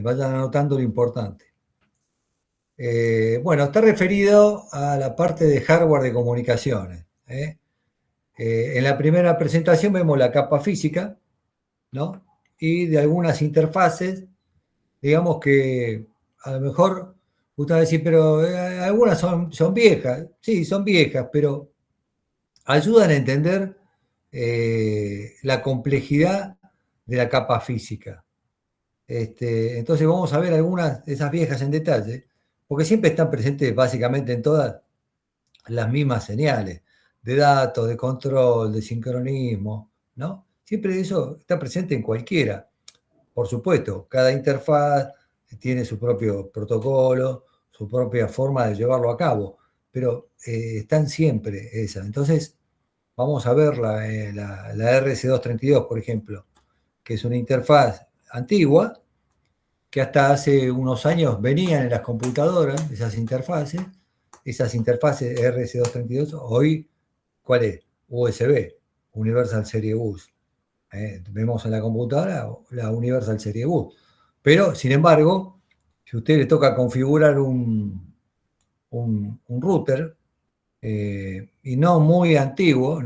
vayan anotando lo importante. Bueno, está referido a la parte de hardware de comunicaciones. En la primera presentación vemos la capa física, ¿no? Y de algunas interfaces, digamos que a lo mejor usted va a decir, pero algunas son viejas. Sí, son viejas, pero ayudan a entender la complejidad de la capa física. Entonces vamos a ver algunas de esas viejas en detalle, porque siempre están presentes básicamente en todas las mismas señales de datos, de control, de sincronismo, ¿no? Siempre eso está presente en cualquiera. Por supuesto, cada interfaz tiene su propio protocolo, su propia forma de llevarlo a cabo, pero están siempre esas. Entonces, vamos a ver la RC232, por ejemplo, que es una interfaz antigua, que hasta hace unos años venían en las computadoras, esas interfaces RS232, hoy, ¿cuál es? USB, Universal Serie Bus. Vemos en la computadora la Universal Serie Bus. Pero, sin embargo, si a usted le toca configurar un router, y no muy antiguo,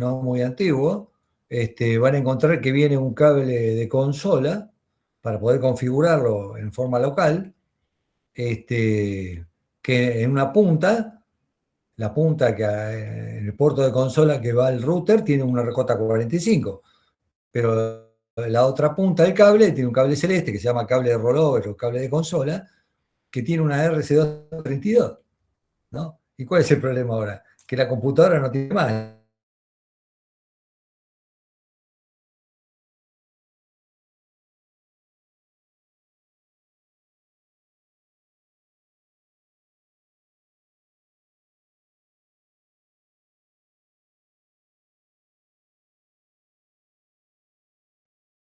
van a encontrar que viene un cable de consola para poder configurarlo en forma local, que en una punta, la punta que en el puerto de consola que va al router tiene una RJ45, pero la otra punta del cable tiene un cable celeste que se llama cable de rollover o cable de consola, que tiene una RC232, ¿no? ¿Y cuál es el problema ahora? Que la computadora no tiene más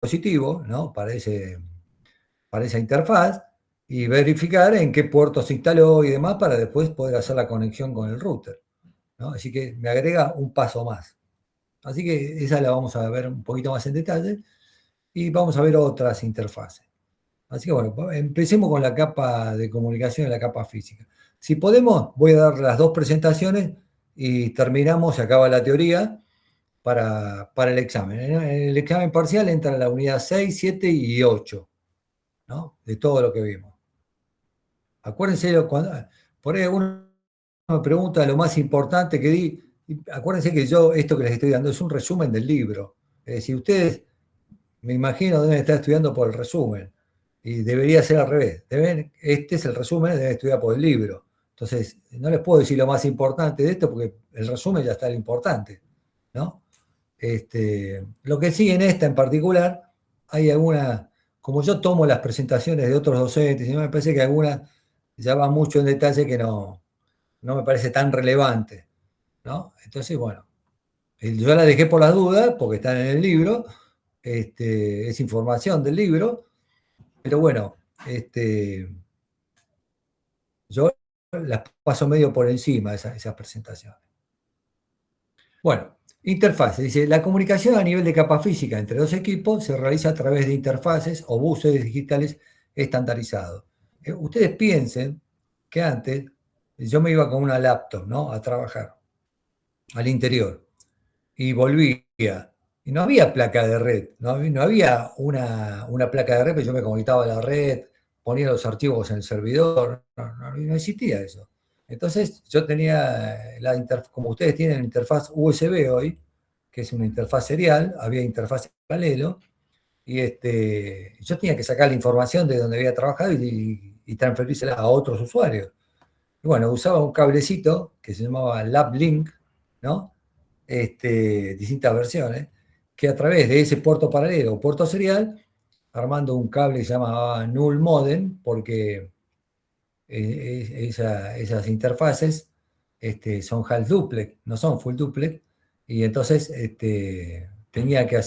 dispositivo, ¿no? Para esa interfaz y verificar en qué puerto se instaló y demás para después poder hacer la conexión con el router, ¿no? Así que me agrega un paso más. Así que esa la vamos a ver un poquito más en detalle y vamos a ver otras interfaces. Así que bueno, empecemos con la capa de comunicación y la capa física. Si podemos, voy a dar las dos presentaciones y terminamos, se acaba la teoría para el examen. En el examen parcial entra la unidad 6, 7 y 8, ¿no? De todo lo que vimos. Acuérdense, por ahí uno me pregunta lo más importante que di. Y acuérdense que yo, esto que les estoy dando es un resumen del libro. Es decir, ustedes, me imagino, deben estar estudiando por el resumen. Y debería ser al revés. Este es el resumen, deben estudiar por el libro. Entonces, no les puedo decir lo más importante de esto porque el resumen ya está lo importante, ¿no? Lo que sí en esta en particular, hay alguna, como yo tomo las presentaciones de otros docentes, y me parece que algunas ya van mucho en detalle que no me parece tan relevante, ¿no? Entonces, bueno, yo la dejé por las dudas, porque están en el libro, es información del libro, pero bueno, yo las paso medio por encima esas presentaciones. Bueno, interfaces. Dice, la comunicación a nivel de capa física entre dos equipos se realiza a través de interfaces o buses digitales estandarizados. Ustedes piensen que antes yo me iba con una laptop, ¿no? A trabajar al interior y volvía. Y no había placa de red, no había una placa de red, pero yo me conectaba a la red, ponía los archivos en el servidor, no existía eso. Entonces yo tenía como ustedes tienen interfaz USB hoy, que es una interfaz serial, había interfaz en paralelo, y yo tenía que sacar la información de donde había trabajado y transferírsela a otros usuarios. Y bueno, usaba un cablecito que se llamaba LabLink, ¿no? Distintas versiones, que a través de ese puerto paralelo o puerto serial, armando un cable que se llama Null Modem, porque esas interfaces son half duplex, no son full duplex, y entonces tenía que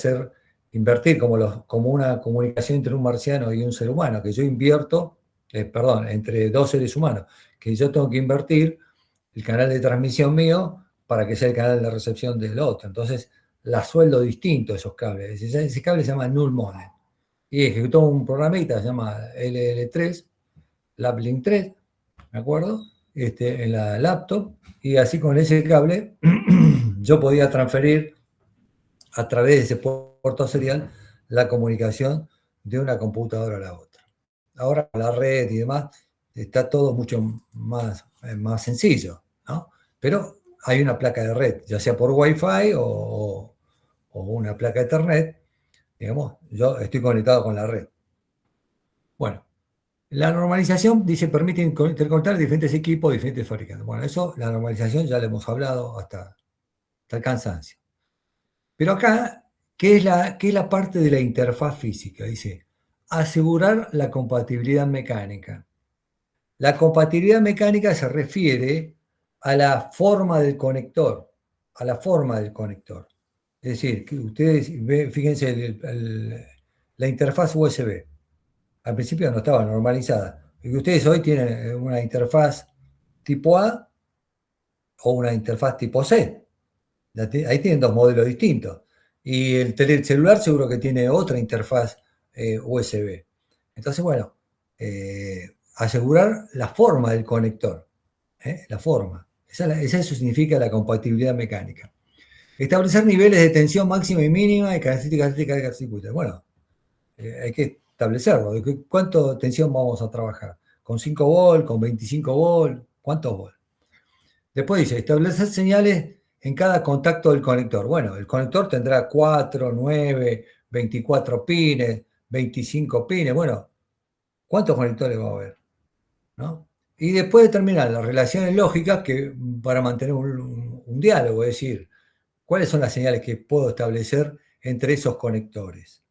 invertir como una comunicación entre un marciano y un ser humano, que yo invierto, perdón, entre dos seres humanos, que yo tengo que invertir el canal de transmisión mío para que sea el canal de recepción del otro. Entonces, la sueldo distinto esos cables. Ese cable se llama Null Modem. y ejecutó un programita, se llama LL3, LabLink 3, ¿me acuerdo? En la laptop, y así con ese cable yo podía transferir a través de ese puerto serial la comunicación de una computadora a la otra. Ahora la red y demás está todo mucho más sencillo, ¿no? Pero hay una placa de red, ya sea por Wi-Fi o una placa de Ethernet, digamos, yo estoy conectado con la red. Bueno, la normalización dice permite interconectar diferentes equipos, diferentes fabricantes. Bueno, eso, la normalización ya le hemos hablado hasta el cansancio. Pero acá, ¿qué es la parte de la interfaz física? Dice, asegurar la compatibilidad mecánica. La compatibilidad mecánica se refiere a la forma del conector, a la forma del conector. Es decir, que ustedes fíjense la interfaz USB. Al principio no estaba normalizada. Y ustedes hoy tienen una interfaz tipo A o una interfaz tipo C. Ahí tienen dos modelos distintos. Y el celular seguro que tiene otra interfaz USB. Entonces, bueno, asegurar la forma del conector. La forma. Eso significa la compatibilidad mecánica. Establecer niveles de tensión máxima y mínima y características de cada circuito. Bueno, hay que establecerlo. ¿Cuánto tensión vamos a trabajar? ¿Con 5 volt? ¿Con 25 volt? ¿Cuántos volt? Después dice, establecer señales en cada contacto del conector. Bueno, el conector tendrá 4, 9, 24 pines, 25 pines. Bueno, ¿cuántos conectores va a haber? ¿No? Y después determinar las relaciones lógicas para mantener un diálogo, es decir, cuáles son las señales que puedo establecer entre esos conectores.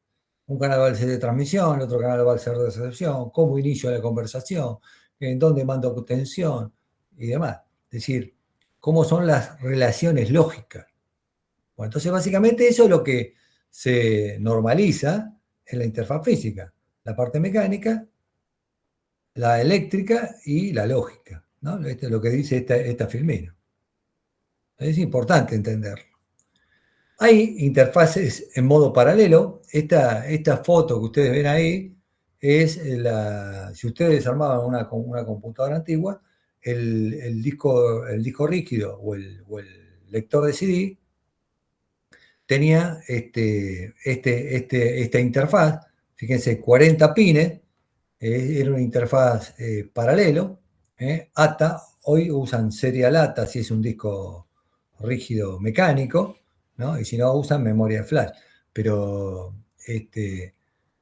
Un canal va a ser de transmisión, el otro canal va a ser de recepción, cómo inicio la conversación, en dónde mando tensión y demás. Es decir, cómo son las relaciones lógicas. Bueno, entonces, básicamente eso es lo que se normaliza en la interfaz física. La parte mecánica, la eléctrica y la lógica, ¿no? Esto es lo que dice esta Filmino. Es importante entenderlo. Hay interfaces en modo paralelo. Esta foto que ustedes ven ahí es si ustedes armaban una computadora antigua, el disco rígido o el lector de CD tenía esta interfaz, fíjense, 40 pines, era una interfaz paralelo, ATA. Hoy usan serial ATA si es un disco rígido mecánico, ¿no? Y si no usan memoria flash. Pero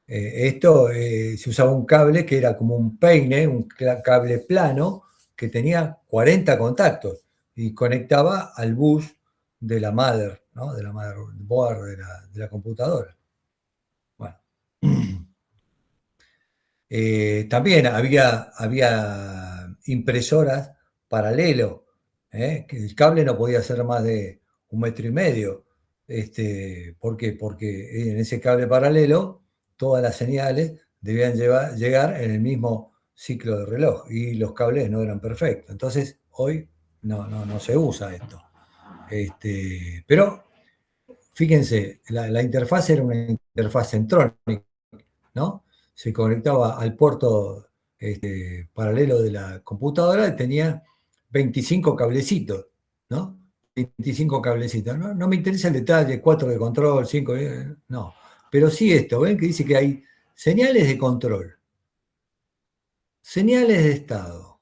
esto se usaba un cable que era como un peine, un cable plano que tenía 40 contactos y conectaba al bus de la mother, ¿no? De la motherboard de la computadora. Bueno. También había impresoras paralelo, que el cable no podía ser más de 1,5 metros. ¿Por qué? Porque en ese cable paralelo todas las señales debían llegar en el mismo ciclo de reloj y los cables no eran perfectos. Entonces, hoy no se usa esto. Pero fíjense, la interfaz era una interfaz centrónica, ¿no? Se conectaba al puerto paralelo de la computadora y tenía 25 cablecitos, ¿no? 25 cablecitos. No me interesa el detalle, 4 de control, 5 no. Pero sí esto, ¿ven? Que dice que hay señales de control, señales de estado,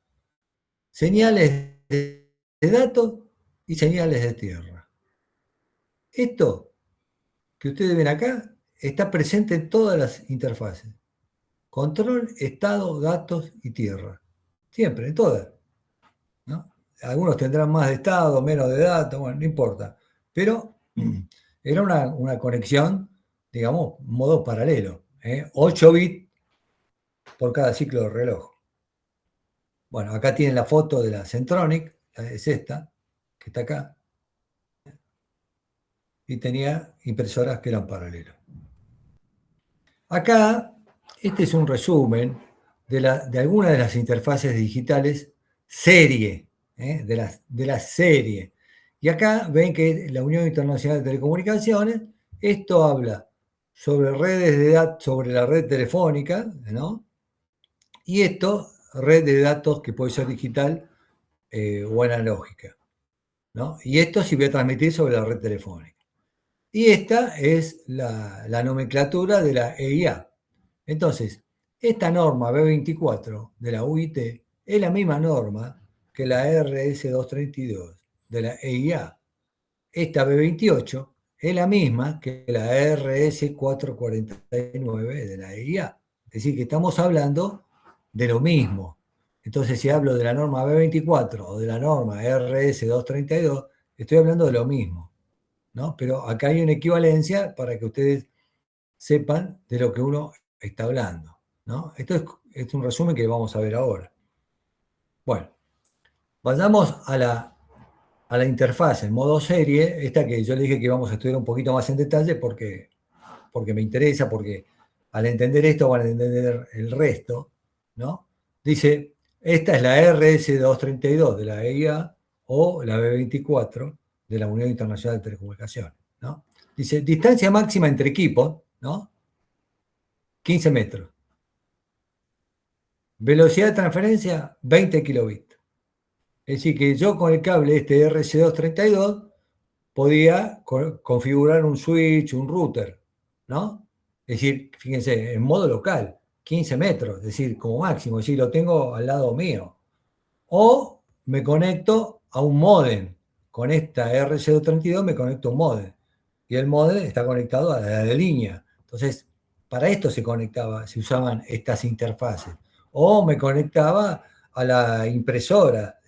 señales de datos y señales de tierra. Esto que ustedes ven acá está presente en todas las interfaces. Control, estado, datos y tierra. Siempre, en todas, ¿no? Algunos tendrán más de estado, menos de datos, bueno, no importa. Pero era una conexión, digamos, modo paralelo. 8 bits por cada ciclo de reloj. Bueno, acá tienen la foto de la Centronic, es esta, que está acá, y tenía impresoras que eran paralelos. Acá, este es un resumen de algunas de las interfaces digitales serie, de la serie. Y acá ven que la Unión Internacional de Telecomunicaciones, esto habla sobre redes de datos, sobre la red telefónica, ¿no? Y esto, red de datos que puede ser digital o analógica, ¿no? Y esto sí voy a transmitir sobre la red telefónica. Y esta es la nomenclatura de la EIA. Entonces, esta norma B24 de la UIT es la misma norma que la RS232 de la EIA. Esta B28 es la misma que la RS449 de la EIA. Es decir, que estamos hablando de lo mismo. Entonces, si hablo de la norma B24 o de la norma RS232, estoy hablando de lo mismo, ¿no? Pero acá hay una equivalencia para que ustedes sepan de lo que uno está hablando, ¿no? Esto es un resumen que vamos a ver ahora. Bueno, vayamos a la interfaz en modo serie, esta que yo le dije que íbamos a estudiar un poquito más en detalle porque me interesa, porque al entender esto van a entender el resto, ¿no? Dice, esta es la RS232 de la EIA o la B24 de la Unión Internacional de Telecomunicaciones, ¿no? Dice, distancia máxima entre equipos, ¿no? 15 metros. Velocidad de transferencia, 20 kilobits. Es decir, que yo con el cable este RC232 podía configurar un switch, un router, ¿no? Es decir, fíjense, en modo local, 15 metros, es decir, como máximo, es decir, lo tengo al lado mío. O me conecto a un módem. Con esta RC232 me conecto a un módem. Y el módem está conectado a la de línea. Entonces, para esto se usaban estas interfaces. O me conectaba a la impresora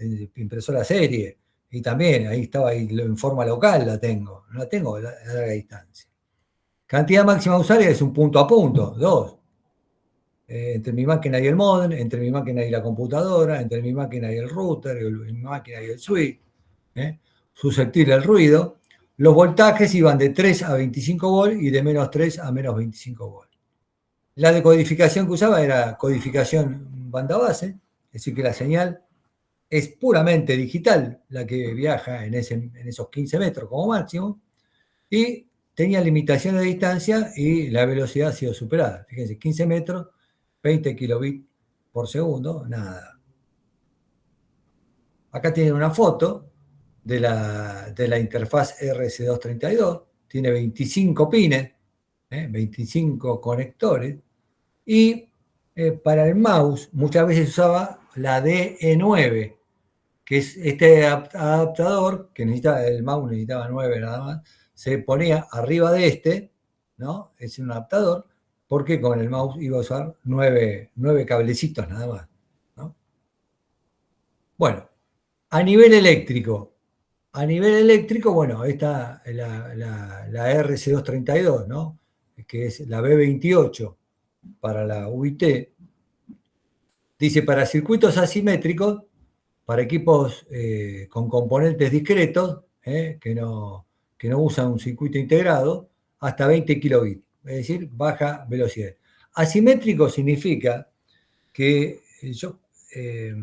serie. Y también ahí estaba ahí, en forma local la tengo. No la tengo a larga distancia. Cantidad máxima usuaria es un punto a punto, 2. Entre mi máquina y el modem, entre mi máquina y la computadora, entre mi máquina y el router, mi máquina y el switch, susceptible al ruido. Los voltajes iban de 3 a 25 volt y de menos 3 a menos 25 volt. La decodificación que usaba era codificación banda base, es decir, que la señal es puramente digital, la que viaja en esos 15 metros como máximo, y tenía limitación de distancia y la velocidad ha sido superada. Fíjense, 15 metros, 20 kilobits por segundo, nada. Acá tienen una foto de la interfaz RS232, tiene 25 pines, 25 conectores, y para el mouse muchas veces usaba la DE9, que es este adaptador que el mouse necesitaba 9 nada más, se ponía arriba de este, ¿no? Es un adaptador, porque con el mouse iba a usar 9 cablecitos nada más, ¿no? Bueno, a nivel eléctrico, bueno, está la RC232, ¿no? Que es la B28 para la UIT. Dice, para circuitos asimétricos, para equipos con componentes discretos, que no usan un circuito integrado, hasta 20 kilobits, es decir, baja velocidad. Asimétrico significa que yo eh,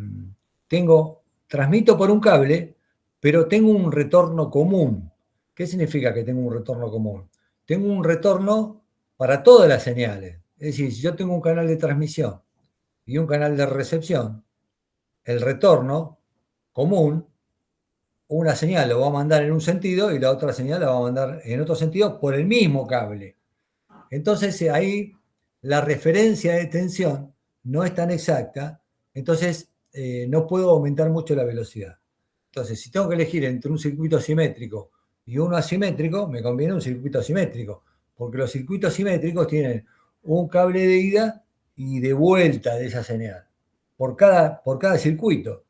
transmito por un cable, pero tengo un retorno común. ¿Qué significa que tengo un retorno común? Tengo un retorno para todas las señales. Es decir, si yo tengo un canal de transmisión y un canal de recepción, el retorno común, una señal lo va a mandar en un sentido y la otra señal la va a mandar en otro sentido por el mismo cable. Entonces ahí la referencia de tensión no es tan exacta, entonces no puedo aumentar mucho la velocidad. Entonces, si tengo que elegir entre un circuito simétrico y uno asimétrico, me conviene un circuito asimétrico, porque los circuitos simétricos tienen un cable de ida y de vuelta de esa señal, por cada circuito.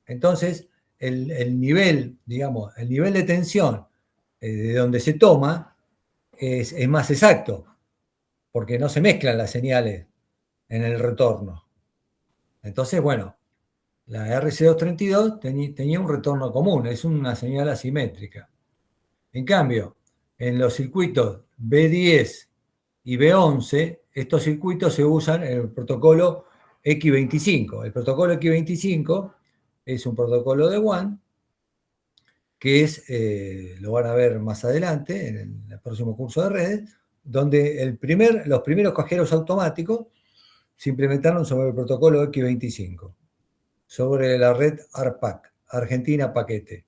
Entonces, el nivel, digamos, el nivel de tensión de donde se toma es más exacto, porque no se mezclan las señales en el retorno. Entonces, bueno, la RC232 tenía un retorno común, es una señal asimétrica. En cambio, en los circuitos B10 y B11, estos circuitos se usan en el protocolo X25. El protocolo X25 es un protocolo de WAN que es, lo van a ver más adelante en el próximo curso de redes, donde los primeros cajeros automáticos se implementaron sobre el protocolo X25, sobre la red ARPAC, Argentina Paquete,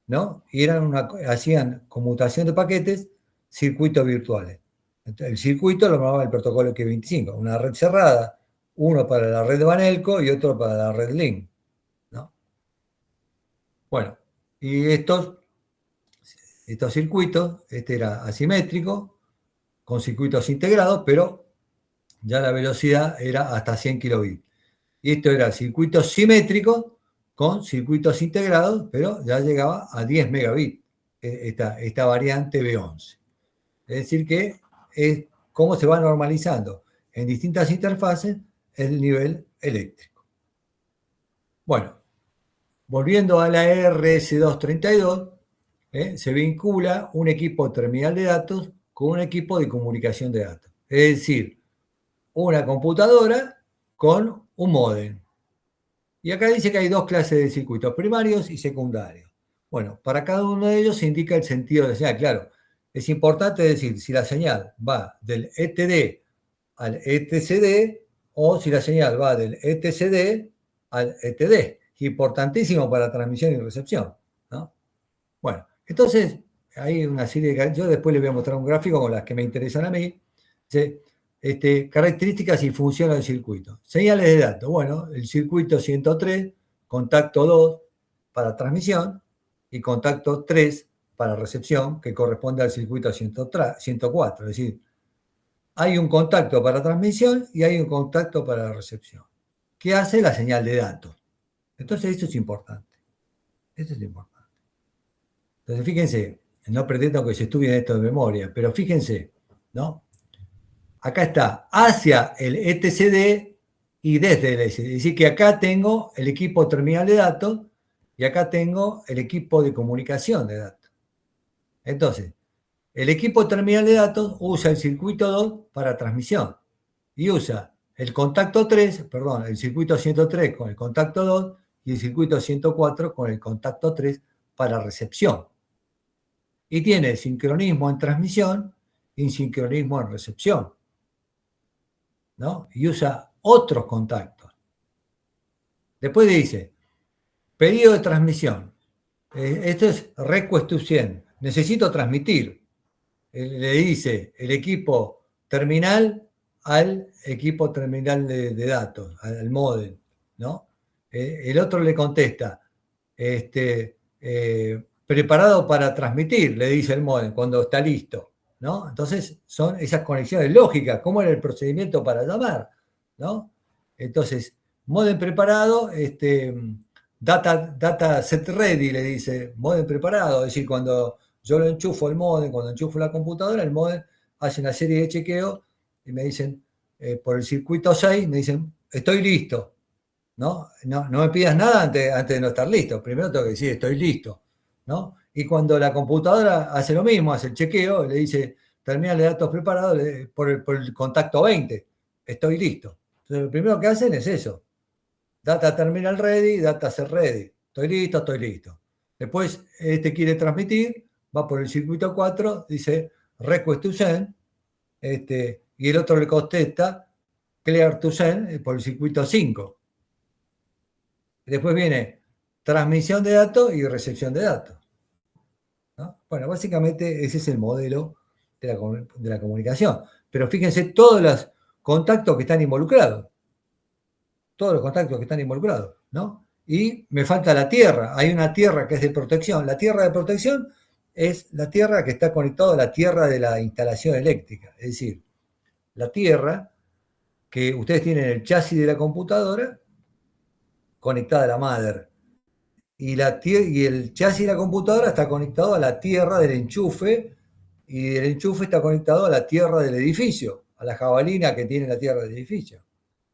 ¿no? Y hacían conmutación de paquetes, circuitos virtuales. Entonces, el circuito lo llamaba el protocolo X25, una red cerrada, uno para la red de Banelco y otro para la red Link, ¿no? Bueno, y estos circuitos, este era asimétrico, con circuitos integrados, pero ya la velocidad era hasta 100 kilobits. Y esto era circuitos simétricos con circuitos integrados, pero ya llegaba a 10 megabits esta variante B11. Es decir que es cómo se va normalizando en distintas interfaces el nivel eléctrico. Bueno, volviendo a la RS232, se vincula un equipo terminal de datos con un equipo de comunicación de datos. Es decir, una computadora con un módem. Y acá dice que hay dos clases de circuitos, primarios y secundarios. Bueno, para cada uno de ellos se indica el sentido de la señal. Claro, es importante decir si la señal va del ETD al ETCD o si la señal va del ETCD al ETD. Importantísimo para transmisión y recepción, ¿no? Bueno, entonces hay una serie de... Yo después les voy a mostrar un gráfico con las que me interesan a mí. ¿Sí? Características y funciones del circuito. Señales de datos. Bueno, el circuito 103, contacto 2 para transmisión y contacto 3 para recepción, que corresponde al circuito 104. Es decir, hay un contacto para transmisión y hay un contacto para recepción. ¿Qué hace la señal de datos? Entonces, esto es importante. Esto es importante. Entonces, fíjense, no pretendo que se estudien esto de memoria, pero fíjense, ¿no? Acá está, hacia el ETCD y desde el ETCD. Es decir, que acá tengo el equipo terminal de datos y acá tengo el equipo de comunicación de datos. Entonces, el equipo terminal de datos usa el circuito 2 para transmisión y usa el contacto 3, perdón, el circuito 103 con el contacto 2 y el circuito 104 con el contacto 3 para recepción. Y tiene sincronismo en transmisión y sincronismo en recepción, ¿no? Y usa otros contactos. Después dice, pedido de transmisión. Esto es request to send. Necesito transmitir. Le dice el equipo terminal al equipo terminal de datos, al módem, ¿no? El otro le contesta, preparado para transmitir, le dice el módem, cuando está listo, ¿no? Entonces son esas conexiones lógicas, cómo era el procedimiento para llamar, ¿no? Entonces, módem preparado, data set ready, le dice, módem preparado, es decir, cuando yo lo enchufo el módem, cuando enchufo la computadora, el módem hace una serie de chequeos y me dicen, por el circuito 6, me dicen, estoy listo, ¿no? No me pidas nada antes de no estar listo, primero tengo que decir, estoy listo, ¿no? Y cuando la computadora hace lo mismo, hace el chequeo, le dice, terminal de datos preparado por el contacto 20, estoy listo. Entonces, lo primero que hacen es eso, data terminal ready, data set ready, estoy listo, estoy listo. Después, quiere transmitir, va por el circuito 4, dice request to send, y el otro le contesta clear to send por el circuito 5. Después viene transmisión de datos y recepción de datos, ¿no? Bueno, básicamente ese es el modelo de la comunicación. Pero fíjense todos los contactos que están involucrados. Todos los contactos que están involucrados, ¿no? Y me falta la tierra. Hay una tierra que es de protección. La tierra de protección es la tierra que está conectada a la tierra de la instalación eléctrica. Es decir, la tierra que ustedes tienen el chasis de la computadora conectada a la mother. Y el chasis de la computadora está conectado a la tierra del enchufe y el enchufe está conectado a la tierra del edificio, a la jabalina que tiene la tierra del edificio,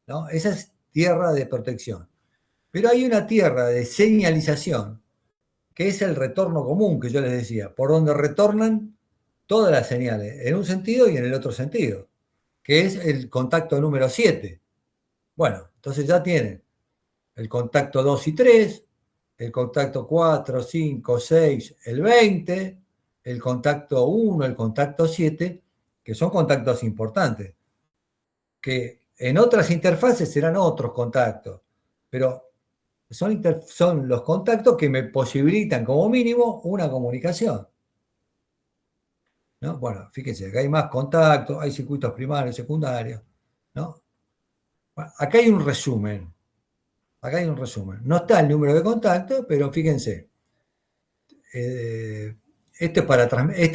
¿no? Esa es tierra de protección. Pero hay una tierra de señalización que es el retorno común que yo les decía, por donde retornan todas las señales, en un sentido y en el otro sentido, que es el contacto número 7. Bueno, entonces ya tienen el contacto 2 y 3, el contacto 4, 5, 6, el 20, el contacto 1, el contacto 7 que son contactos importantes, que en otras interfaces serán otros contactos, pero son los contactos que me posibilitan como mínimo una comunicación, ¿no? Bueno, fíjense, acá hay más contactos, hay circuitos primarios, secundarios, ¿no? Bueno, acá hay un resumen. Acá hay un resumen. No está el número de contactos, pero fíjense. Este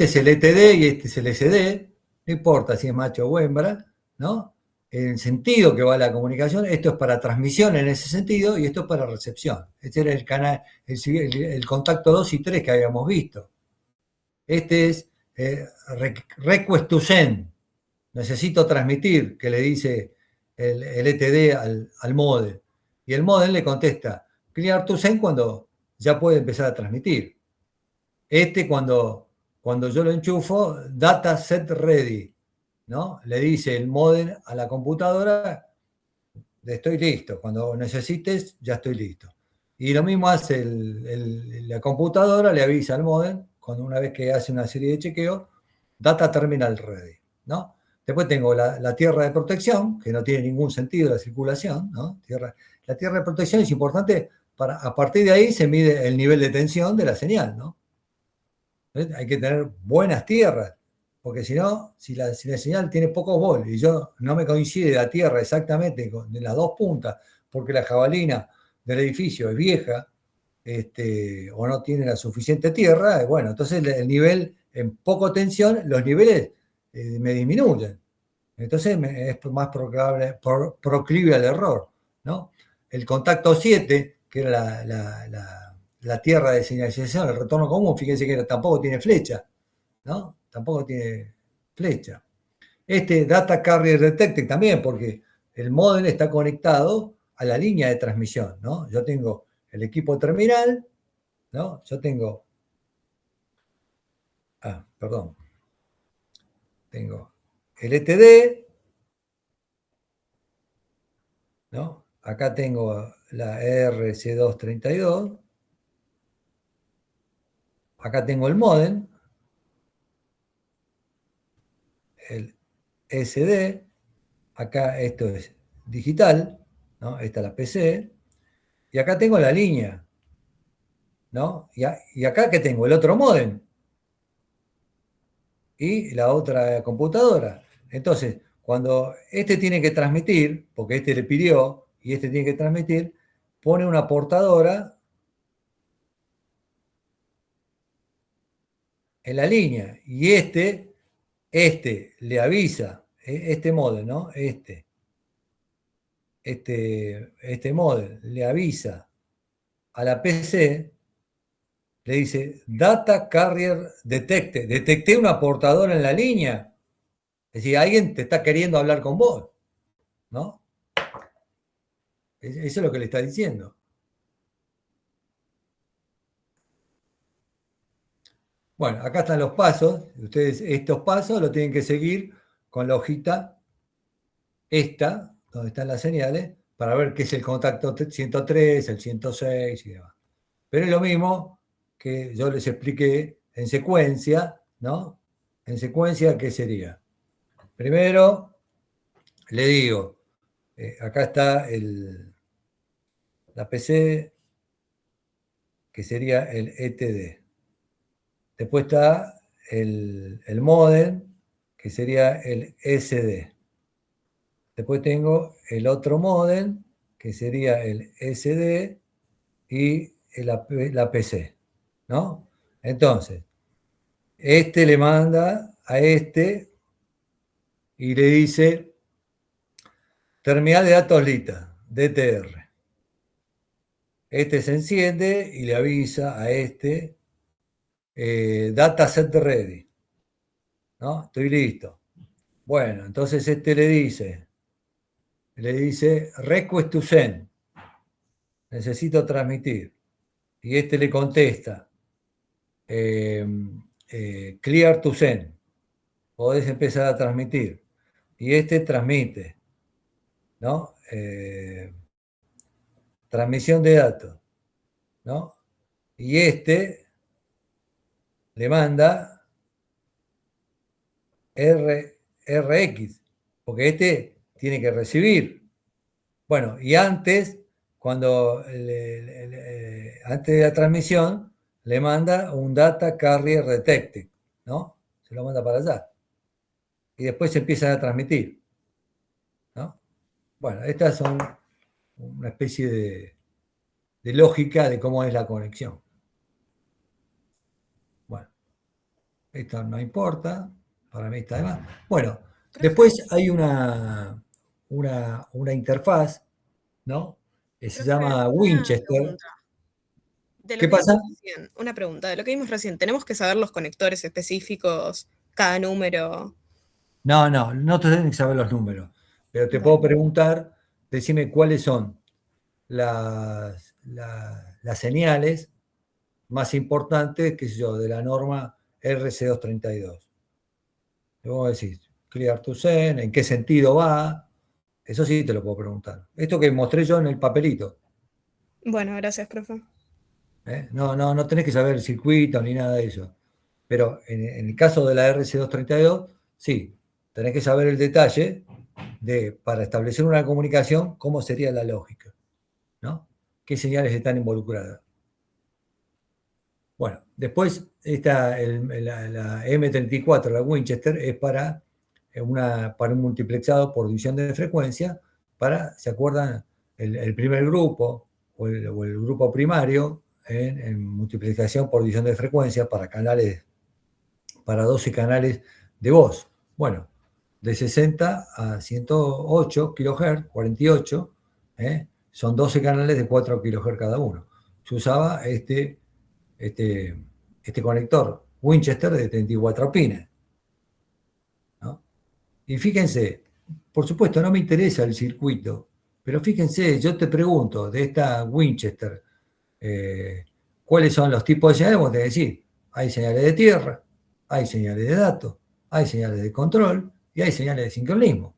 es el ETD y este es el SD. No importa si es macho o hembra, ¿no? En el sentido que va la comunicación, esto es para transmisión en ese sentido y esto es para recepción. Este era el canal, el contacto 2 y 3 que habíamos visto. Este es request to send, necesito transmitir, que le dice el ETD al modem. Y el modem le contesta, clear to send cuando ya puede empezar a transmitir. Cuando yo lo enchufo, data set ready, ¿no? Le dice el modem a la computadora, estoy listo, cuando necesites ya estoy listo. Y lo mismo hace la computadora, le avisa al modem, cuando una vez que hace una serie de chequeos, data terminal ready, ¿no? Después tengo la tierra de protección, que no tiene ningún sentido la circulación, ¿no? La tierra de protección es importante a partir de ahí se mide el nivel de tensión de la señal, ¿no? Hay que tener buenas tierras, porque si no, si la señal tiene pocos volts y yo no me coincide la tierra exactamente de las dos puntas, porque la jabalina del edificio es vieja, o no tiene la suficiente tierra, bueno, entonces el nivel en poco tensión, los niveles me disminuyen. Entonces es más proclive al error, ¿no? El contacto 7, que era la tierra de señalización, el retorno común, fíjense que tampoco tiene flecha, ¿no? Tampoco tiene flecha. Este Data Carrier Detected también, porque el módem está conectado a la línea de transmisión, ¿no? Yo tengo el equipo terminal, ¿no? Yo tengo, perdón, tengo el ETD, ¿no? Acá tengo la RC232, acá tengo el modem, el SD, acá esto es digital, ¿no? Esta es la PC, y acá tengo la línea, ¿no? Y acá que tengo el otro modem y la otra computadora. Entonces, cuando este tiene que transmitir, porque este le pidió y este tiene que transmitir, pone una portadora en la línea y este le avisa, este modem, ¿no? Este modem le avisa a la PC, le dice Data Carrier Detected, detecté una portadora en la línea. Es decir, alguien te está queriendo hablar con vos, ¿no? Eso es lo que le está diciendo. Bueno, acá están los pasos. Ustedes estos pasos los tienen que seguir con la hojita esta, donde están las señales, para ver qué es el contacto 103, el 106 y demás. Pero es lo mismo que yo les expliqué en secuencia, ¿no? En secuencia, ¿qué sería? Primero, le digo, acá está la PC, que sería el ETD. Después está el modem, que sería el SD. Después tengo el otro modem, que sería el SD y la PC, ¿no? Entonces, este le manda a este y le dice terminal de datos lista, DTR. Este se enciende y le avisa a este dataset ready, ¿no? Estoy listo. Bueno, entonces este le dice request to send, necesito transmitir. Y este le contesta clear to send, podés empezar a transmitir. Y este transmite, ¿no? Transmisión de datos, ¿no? Y le manda RX, porque este tiene que recibir. Bueno, y antes, antes de la transmisión, le manda un Data Carrier Detected, ¿no? Se lo manda para allá. Y después se empiezan a transmitir, ¿no? Bueno, estas son una especie de lógica de cómo es la conexión. Bueno, esto no importa, para mí está de más. Bueno, Profe, después hay una interfaz, ¿no? Que se profe, llama una Winchester. pregunta. De lo ¿Qué que vimos pasa? recién, una pregunta, de lo que vimos recién, ¿tenemos que saber los conectores específicos, cada número? No te tienen que saber los números, pero te puedo Bueno, preguntar, decime cuáles son las señales más importantes, qué sé yo, de la norma RC232. Y vos decís, clear to send, ¿en qué sentido va? Eso sí te lo puedo preguntar. Esto que mostré yo en el papelito. bueno, gracias, profe. ¿Eh? No tenés que saber el circuito ni nada de eso. Pero en el caso de la RC232, sí, tenés que saber el detalle para establecer una comunicación, cómo sería la lógica, ¿no? ¿Qué señales están involucradas? Bueno, después la M34, la Winchester, es para un multiplexado por división de frecuencia, ¿se acuerdan? El primer grupo o el grupo primario en multiplicación por división de frecuencia para 12 canales de voz. Bueno, de 60 a 108 kHz, 48, son 12 canales de 4 kHz cada uno. Se usaba este, este conector Winchester de 34 pines, ¿no? Y fíjense, por supuesto, no me interesa el circuito, pero fíjense, yo te pregunto de esta Winchester, eh, ¿cuáles son los tipos de señales? Vos tenés que decir, hay señales de tierra, hay señales de datos, hay señales de control y hay señales de sincronismo.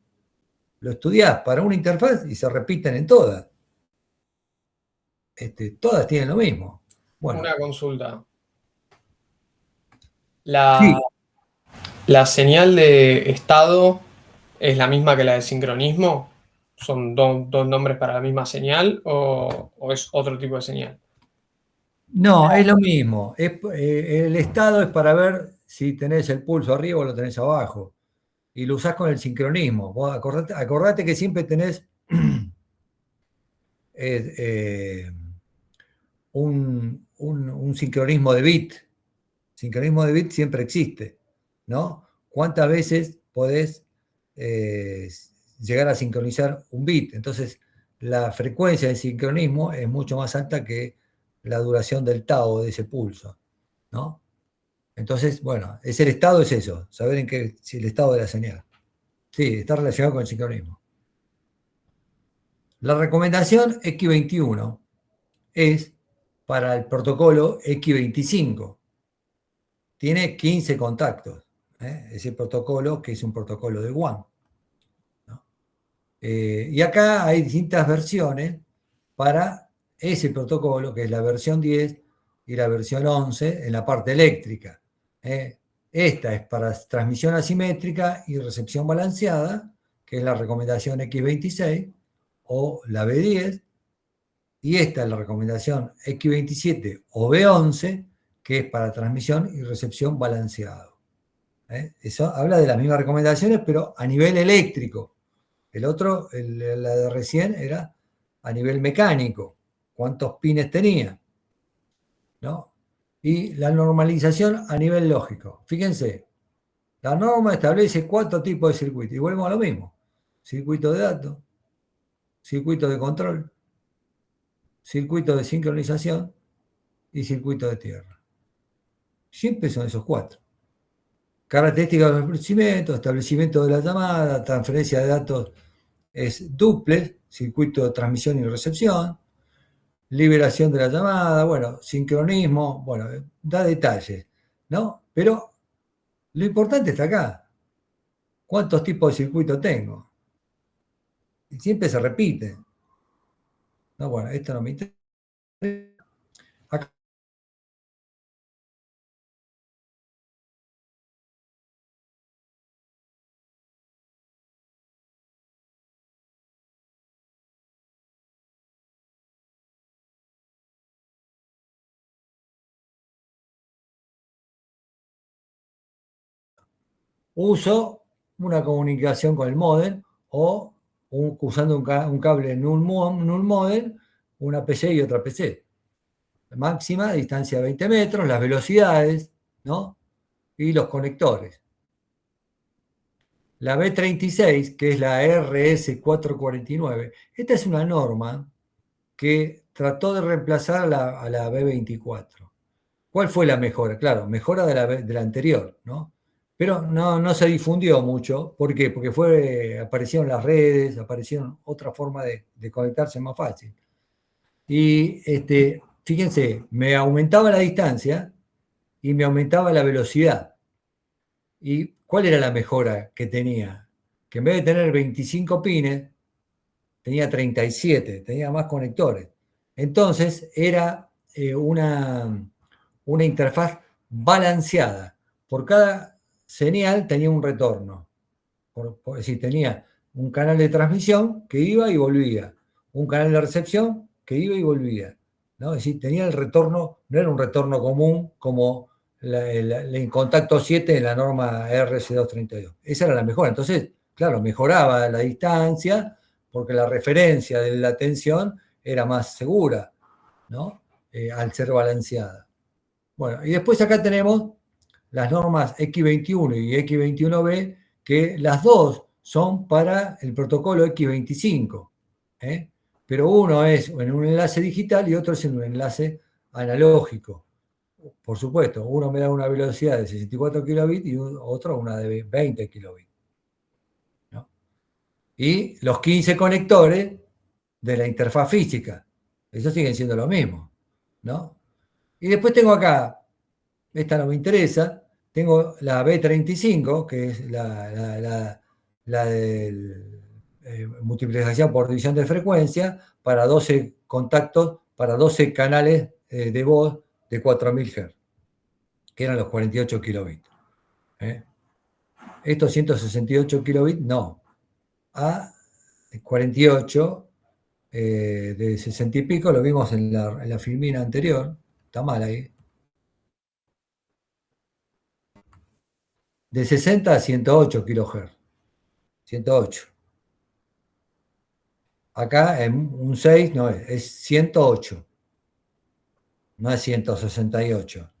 Lo estudiás para una interfaz y se repiten en todas. Todas tienen lo mismo. Bueno, Una consulta. La, sí, la señal de estado es la misma que la de sincronismo. ¿Son dos nombres para la misma señal o es otro tipo de señal? no, es lo mismo. El estado es para ver si tenés el pulso arriba o lo tenés abajo. Y lo usás con el sincronismo. Vos acordate que siempre tenés eh, eh, un sincronismo de bit. Sincronismo de bit siempre existe, ¿no? ¿Cuántas veces podés eh, llegar a sincronizar un bit? Entonces, la frecuencia de sincronismo es mucho más alta que la duración del tau de ese pulso, ¿no? Entonces, bueno, el estado es eso, saber si el estado de la señal. Sí, está relacionado con el sincronismo. La recomendación X21 es para el protocolo X25. Tiene 15 contactos. Ese protocolo que es un protocolo de WAN, ¿no? Y acá hay distintas versiones para ese protocolo, que es la versión 10 y la versión 11 en la parte eléctrica. ¿Eh? Esta es para transmisión asimétrica y recepción balanceada, que es la recomendación X26 o la B10, y esta es la recomendación X27 o B11, que es para transmisión y recepción balanceado. Eso habla de las mismas recomendaciones, pero a nivel eléctrico. El otro, la de recién, era a nivel mecánico. ¿Cuántos pines tenía? ¿No? Y la normalización a nivel lógico. Fíjense, la norma establece 4 tipos de circuitos. Y volvemos a lo mismo. Circuito de datos, circuito de control, circuito de sincronización y circuito de tierra. Siempre son esos 4. Características del establecimiento de la llamada, transferencia de datos es duplex, circuito de transmisión y recepción, liberación de la llamada, bueno, sincronismo, bueno, da detalles, ¿no? Pero lo importante está acá. ¿Cuántos tipos de circuito tengo? Y siempre se repite. No, bueno, esto no me interesa. Acá uso una comunicación con el módem o usando un cable null modem, una PC y otra PC. Máxima, distancia de 20 metros, las velocidades, ¿no? Y los conectores. La B36, que es la RS449, esta es una norma que trató de reemplazar a la B24. ¿Cuál fue la mejora? Claro, mejora de la anterior, ¿no? Pero no se difundió mucho. ¿Por qué? Porque aparecieron las redes, aparecieron otra forma de conectarse más fácil. Y fíjense, me aumentaba la distancia y me aumentaba la velocidad. ¿Y cuál era la mejora que tenía? Que en vez de tener 25 pines, tenía 37, tenía más conectores. Entonces era una interfaz balanceada. Por cada señal tenía un retorno. Es decir, tenía un canal de transmisión que iba y volvía, un canal de recepción que iba y volvía, ¿no? Es decir, tenía el retorno, no era un retorno común como el contacto 7 en la norma RC232. Esa era la mejora. Entonces, claro, mejoraba la distancia porque la referencia de la tensión era más segura, ¿no? Al ser balanceada. Bueno, y después acá tenemos las normas X21 y X21B, que las dos son para el protocolo X25. Pero uno es en un enlace digital y otro es en un enlace analógico. Por supuesto, uno me da una velocidad de 64 kilobits y otro una de 20 kilobits. ¿No? Y los 15 conectores de la interfaz física. Esos siguen siendo lo mismo. ¿No? Y después tengo acá, esta no me interesa, tengo la B35, que es la de multiplicación por división de frecuencia, para 12 contactos, para 12 canales de voz de 4000 Hz, que eran los 48 kilobits. Estos 168 kilobits, no. A 48 de 60 y pico, lo vimos en la filmina anterior, está mal ahí. De 60 a 108 kHz. 108. Acá en un 6 no es 108. No es 168.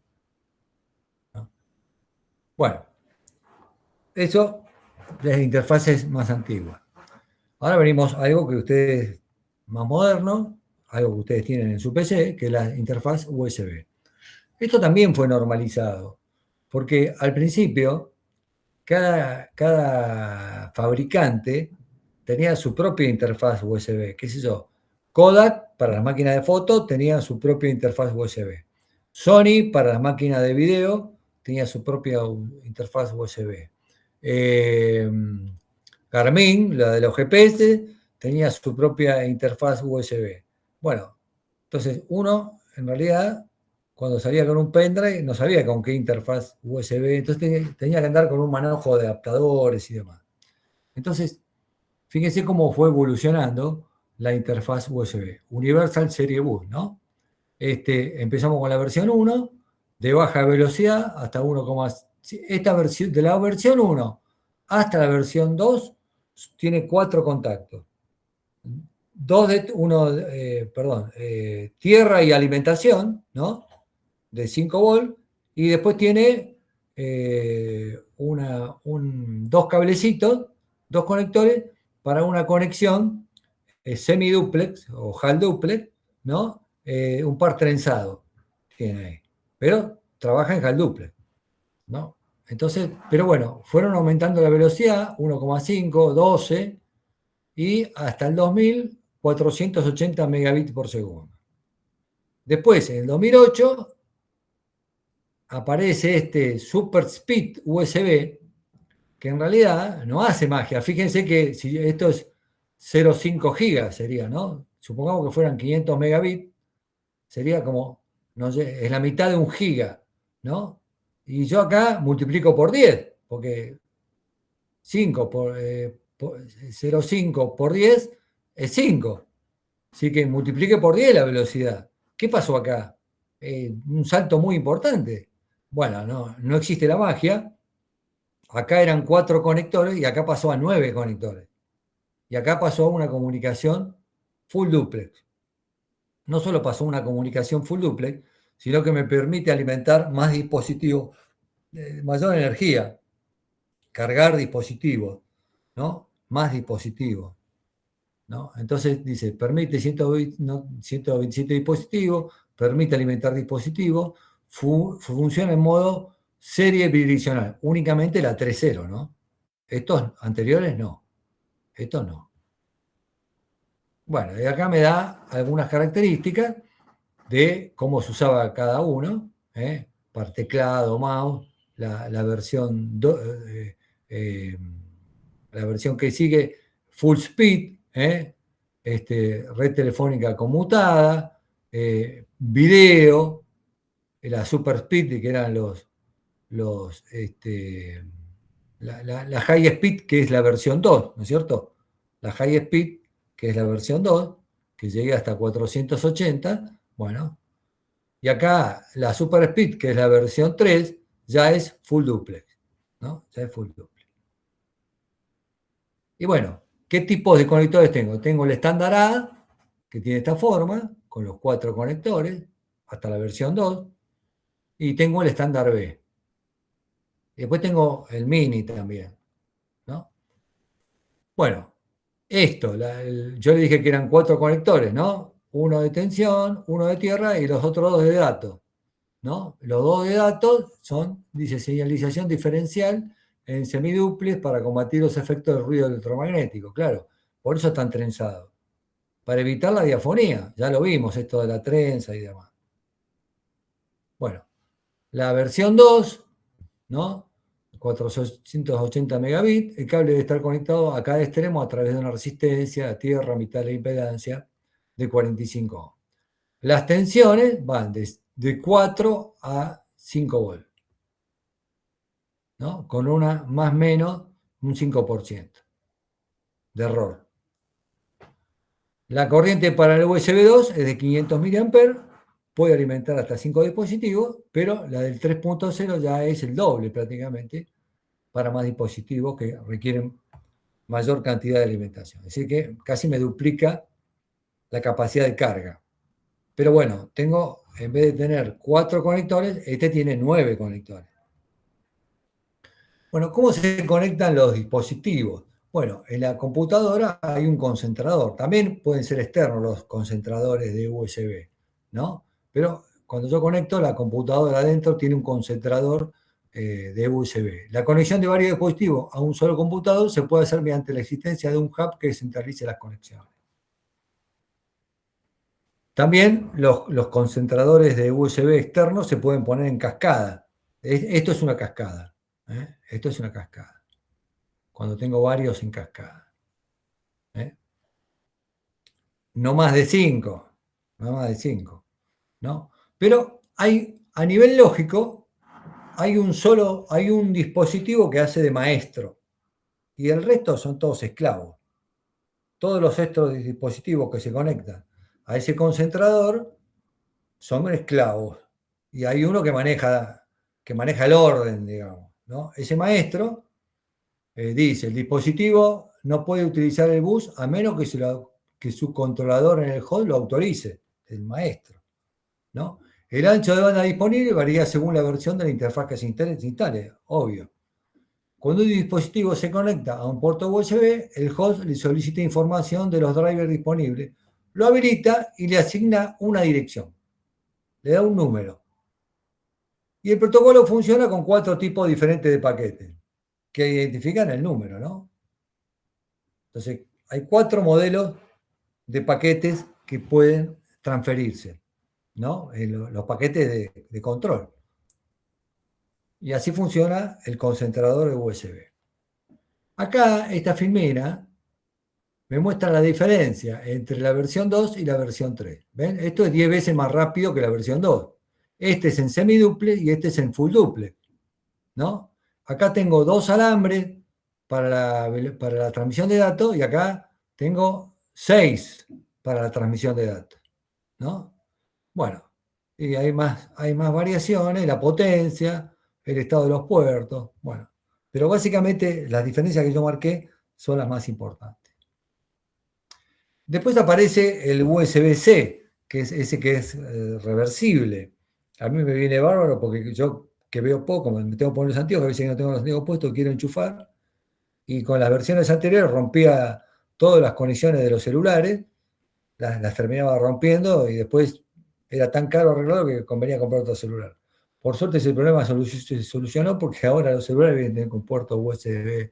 ¿No? Bueno, eso es interfaces más antiguas. Ahora venimos a algo que ustedes, más moderno, algo que ustedes tienen en su PC, que es la interfaz USB. Esto también fue normalizado, porque al principio cada fabricante tenía su propia interfaz USB, qué sé yo. Kodak para las máquinas de foto tenía su propia interfaz USB. Sony para las máquinas de video tenía su propia interfaz USB. Garmin, la de los GPS, tenía su propia interfaz USB. Bueno, entonces uno en realidad cuando salía con un pendrive no sabía con qué interfaz USB, entonces tenía que andar con un manojo de adaptadores y demás. Entonces, fíjense cómo fue evolucionando la interfaz USB. Universal Serial Bus, ¿no? Empezamos con la versión 1, de baja velocidad hasta 1,5. Esta versión, de la versión 1 hasta la versión 2, tiene 4 contactos. Tierra y alimentación, ¿no? De 5 volts, y después tiene dos cablecitos, dos conectores para una conexión semiduplex o HAL duplex, ¿no? Un par trenzado tiene ahí, pero trabaja en HAL duplex, ¿no? Entonces, pero bueno, fueron aumentando la velocidad, 1,5, 12 y hasta el 2000, 480 megabits por segundo. Después, en el 2008, aparece este Super Speed USB, que en realidad no hace magia. Fíjense que si esto es 0,5 gigas sería, ¿no? Supongamos que fueran 500 megabits, sería como, no sé, es la mitad de un giga, ¿no? Y yo acá multiplico por 10, porque 0,5 por 10 es 5. Así que multiplique por 10 la velocidad. ¿Qué pasó acá? Un salto muy importante. Bueno, no existe la magia. acá eran 4 conectores y acá pasó a 9 conectores. Y acá pasó a una comunicación full duplex. No solo pasó a una comunicación full duplex, sino que me permite alimentar más dispositivos, mayor energía, cargar dispositivos, ¿no? Más dispositivos, ¿no? Entonces dice, permite 127 dispositivos, permite alimentar dispositivos, funciona en modo serie bidireccional, únicamente la 3.0, ¿no? Estos anteriores no, estos no. Bueno, y acá me da algunas características de cómo se usaba cada uno, para teclado, mouse, la versión la versión que sigue, full speed, red telefónica conmutada, video, la super speed, que eran la high speed, que es la versión 2, ¿no es cierto? La high speed, que es la versión 2, que llega hasta 480, bueno. Y acá la super speed, que es la versión 3, ya es full duplex, ¿no? Ya es full duplex. Y bueno, ¿qué tipos de conectores tengo? Tengo el estándar A, que tiene esta forma, con los 4 conectores, hasta la versión 2, y tengo el estándar B. Y después tengo el mini también, ¿no? Bueno, esto, yo le dije que eran 4 conectores, ¿no? Uno de tensión, uno de tierra y los otros 2 de datos, ¿no? Los 2 de datos son, dice, señalización diferencial en semiduplex para combatir los efectos del ruido electromagnético, claro, por eso están trenzados. Para evitar la diafonía, ya lo vimos, esto de la trenza y demás. Bueno, la versión 2, ¿no? 480 megabits, el cable debe estar conectado a cada extremo a través de una resistencia a tierra, mitad de la impedancia, de 45 ohms. Las tensiones van de 4 a 5 volts, ¿no? Con una más o menos un 5% de error. La corriente para el USB 2 es de 500 mA, puede alimentar hasta 5 dispositivos, pero la del 3.0 ya es el doble prácticamente para más dispositivos que requieren mayor cantidad de alimentación. Así que casi me duplica la capacidad de carga. Pero bueno, tengo, en vez de tener 4 conectores, este tiene 9 conectores. Bueno, ¿cómo se conectan los dispositivos? Bueno, en la computadora hay un concentrador. También pueden ser externos los concentradores de USB, ¿no? Pero cuando yo conecto, la computadora adentro tiene un concentrador de USB. La conexión de varios dispositivos a un solo computador se puede hacer mediante la existencia de un hub que centralice las conexiones. También los concentradores de USB externos se pueden poner en cascada. Esto es una cascada. Esto es una cascada. Cuando tengo varios en cascada. No más de 5. No más de 5. ¿No? Pero a nivel lógico, hay un dispositivo que hace de maestro. Y el resto son todos esclavos. Todos los otros dispositivos que se conectan a ese concentrador son esclavos. Y hay uno que maneja el orden, digamos, ¿no? Ese maestro dice, el dispositivo no puede utilizar el bus a menos que su controlador en el host lo autorice, el maestro, ¿no? El ancho de banda disponible varía según la versión de la interfaz que se instale, obvio. Cuando un dispositivo se conecta a un puerto USB, el host le solicita información de los drivers disponibles, lo habilita y le asigna una dirección. Le da un número. Y el protocolo funciona con 4 tipos diferentes de paquetes que identifican el número, ¿no? Entonces, hay 4 modelos de paquetes que pueden transferirse, ¿no? Los paquetes de control. Y así funciona el concentrador de USB. Acá, esta filmina me muestra la diferencia entre la versión 2 y la versión 3. ¿Ven? Esto es 10 veces más rápido que la versión 2. Este es en semiduplex y este es en full duplex, ¿no? Acá tengo 2 alambres para la transmisión de datos y acá tengo 6 para la transmisión de datos, ¿no? Bueno, y hay más variaciones, la potencia, el estado de los puertos, bueno. Pero básicamente las diferencias que yo marqué son las más importantes. Después aparece el USB-C, que es ese que es reversible. A mí me viene bárbaro porque yo que veo poco, me tengo que poner los anteojos, a veces no tengo los anteojos puestos, quiero enchufar, y con las versiones anteriores rompía todas las conexiones de los celulares, las terminaba rompiendo y después era tan caro arreglarlo que convenía comprar otro celular. Por suerte ese problema se solucionó porque ahora los celulares vienen con puerto USB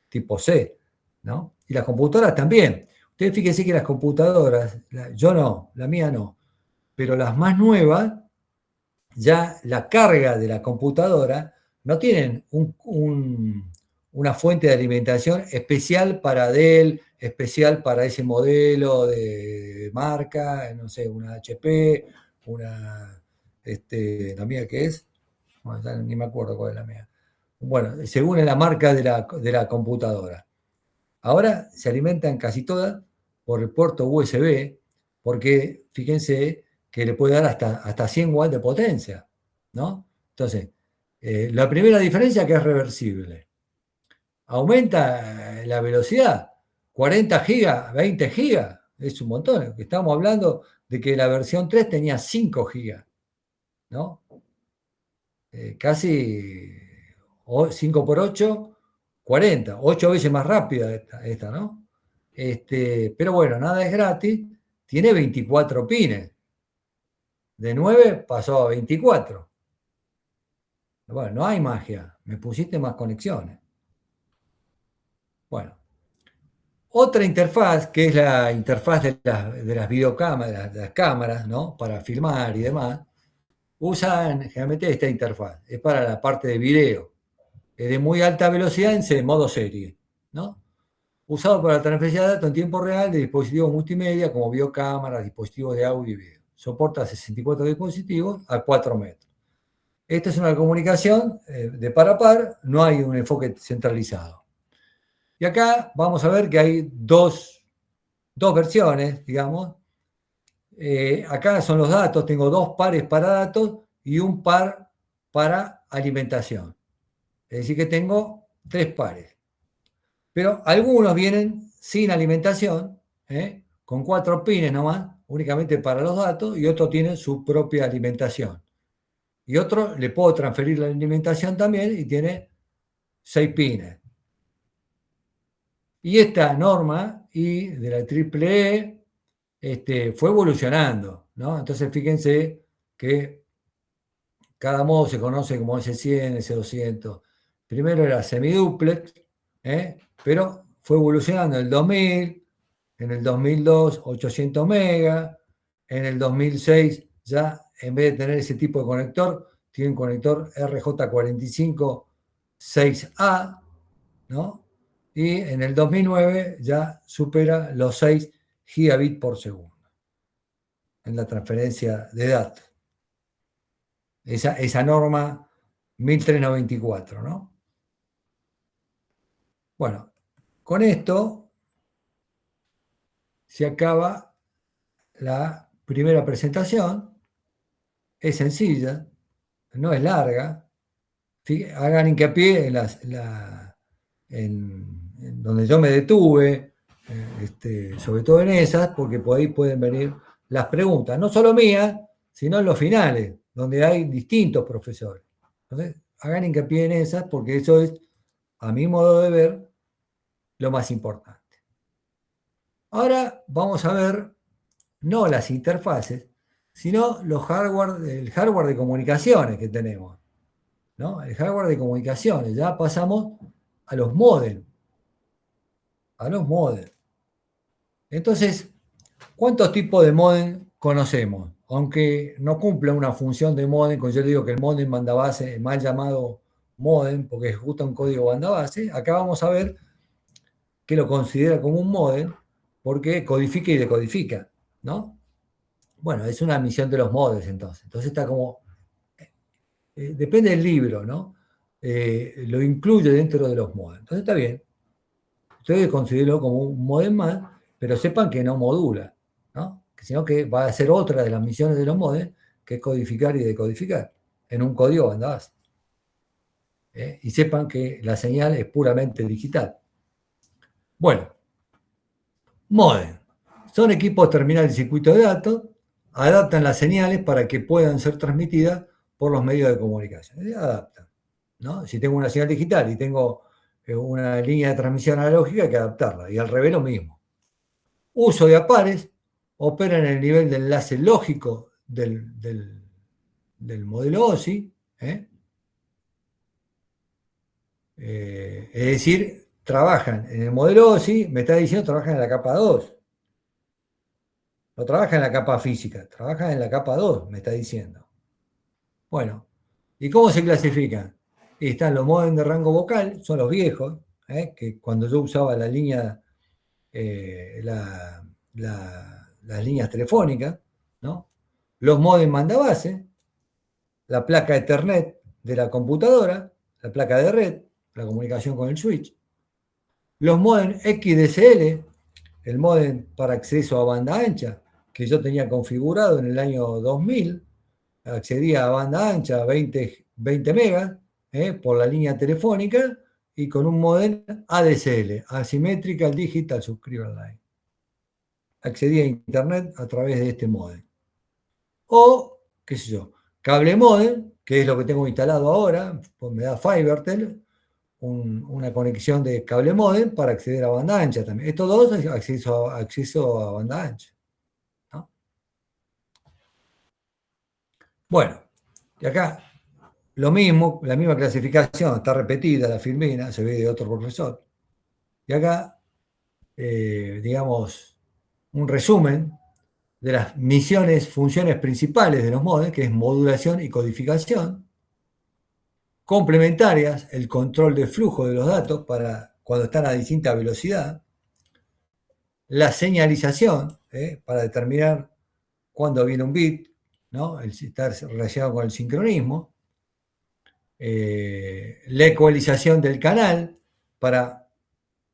tipo C, ¿no? Y las computadoras también. Ustedes fíjense que las computadoras, yo no, la mía no, pero las más nuevas, ya la carga de la computadora no tienen una fuente de alimentación especial para Dell, especial para ese modelo de marca, no sé, una HP, la mía que es, bueno, ya ni me acuerdo cuál es la mía. Bueno, según la marca de la computadora. Ahora se alimentan casi todas por el puerto USB, porque fíjense que le puede dar hasta 100 watts de potencia, ¿no? Entonces, la primera diferencia que es reversible. Aumenta la velocidad, 40 gigas, 20 gigas, es un montón. Estamos hablando de que la versión 3 tenía 5 gigas, ¿no? Casi 5 por 8, 40, 8 veces más rápida esta, ¿no? Pero bueno, nada es gratis, tiene 24 pines. De 9 pasó a 24. Bueno, no hay magia, me pusiste más conexiones. Bueno, otra interfaz, que es la interfaz de las videocámaras, de las cámaras, ¿no? Para filmar y demás, usan generalmente esta interfaz, es para la parte de video, es de muy alta velocidad en modo serie, ¿no? Usado para la transferencia de datos en tiempo real de dispositivos multimedia como videocámaras, dispositivos de audio y video. Soporta 64 dispositivos a 4 metros. Esta es una comunicación de par a par, no hay un enfoque centralizado. Y acá vamos a ver que hay dos versiones, digamos. Acá son los datos, tengo 2 pares para datos y un par para alimentación. Es decir que tengo 3 pares. Pero algunos vienen sin alimentación, con 4 pines nomás, únicamente para los datos, y otros tienen su propia alimentación. Y otro le puedo transferir la alimentación también y tiene 6 pines. Y esta norma y de la EEE fue evolucionando, ¿no? Entonces fíjense que cada modo se conoce como S100, S200. Primero era semiduplex, pero fue evolucionando en el 2000, en el 2002 800 megas, en el 2006 ya en vez de tener ese tipo de conector, tiene un conector RJ45 6A, ¿no? Y en el 2009 ya supera los 6 gigabits por segundo en la transferencia de datos. Esa norma 1394, ¿no? Bueno, con esto se acaba la primera presentación. Es sencilla, no es larga. Hagan hincapié en donde yo me detuve, sobre todo en esas, porque por ahí pueden venir las preguntas, no solo mías, sino en los finales, donde hay distintos profesores. Entonces, hagan hincapié en esas, porque eso es, a mi modo de ver, lo más importante. Ahora vamos a ver no las interfaces, sino el hardware de comunicaciones que tenemos, ¿no? El hardware de comunicaciones. Ya pasamos a los modems. Entonces, ¿cuántos tipos de modem conocemos? Aunque no cumpla una función de modem, como yo le digo que el modem banda base, el mal llamado modem, porque ejecuta un código banda base, acá vamos a ver que lo considera como un modem porque codifica y decodifica, ¿no? Bueno, es una misión de los modems entonces. Entonces está como, depende del libro, ¿no? Lo incluye dentro de los modems. Entonces está bien. Ustedes considérenlo como un modem más, pero sepan que no modula, ¿no? Sino que va a ser otra de las misiones de los modems, que es codificar y decodificar en un código banda base. Y sepan que la señal es puramente digital. Bueno, módem. Son equipos terminales de circuito de datos, adaptan las señales para que puedan ser transmitidas por los medios de comunicación. Adaptan, ¿no? Si tengo una señal digital y tengo una línea de transmisión analógica, hay que adaptarla. Y al revés lo mismo. Uso de apares, opera en el nivel de enlace lógico del modelo OSI. Es decir, trabajan en el modelo OSI, me está diciendo, trabajan en la capa 2. No trabaja en la capa física, trabaja en la capa 2, me está diciendo. Bueno, ¿y cómo se clasifican? Y están los modems de rango vocal, son los viejos, que cuando yo usaba la línea, las líneas telefónicas, ¿no? Los modems mandabase, la placa Ethernet de la computadora, la placa de red, la comunicación con el switch. Los modems XDSL, el modem para acceso a banda ancha, que yo tenía configurado en el año 2000, accedía a banda ancha 20 megas por la línea telefónica y con un modem ADSL, Asymmetrical Digital Subscriber Line. Accedía a internet a través de este modem. O, qué sé yo, cable modem, que es lo que tengo instalado ahora, pues me da Fibertel, una conexión de cable modem para acceder a banda ancha también. Estos dos es acceso a banda ancha, ¿no? Bueno, y acá lo mismo, la misma clasificación, está repetida la filmina, se ve de otro profesor. Y acá, digamos, un resumen de las funciones principales de los modems, que es modulación y codificación. Complementarias, el control de flujo de los datos para cuando están a distinta velocidad. La señalización, para determinar cuándo viene un bit, ¿no? Está relacionado con el sincronismo. La ecualización del canal para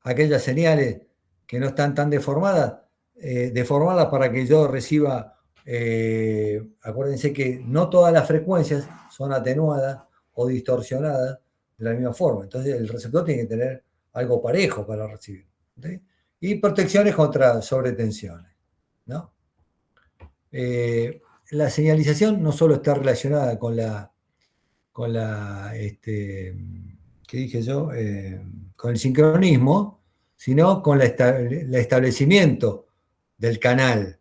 aquellas señales que no están tan deformadas, deformarlas para que yo reciba, acuérdense que no todas las frecuencias son atenuadas o distorsionadas de la misma forma. Entonces el receptor tiene que tener algo parejo para recibir, ¿sí? Y protecciones contra sobretensiones, ¿no? La señalización no solo está relacionada con ¿qué dije yo? Con el sincronismo, sino con el establecimiento del canal.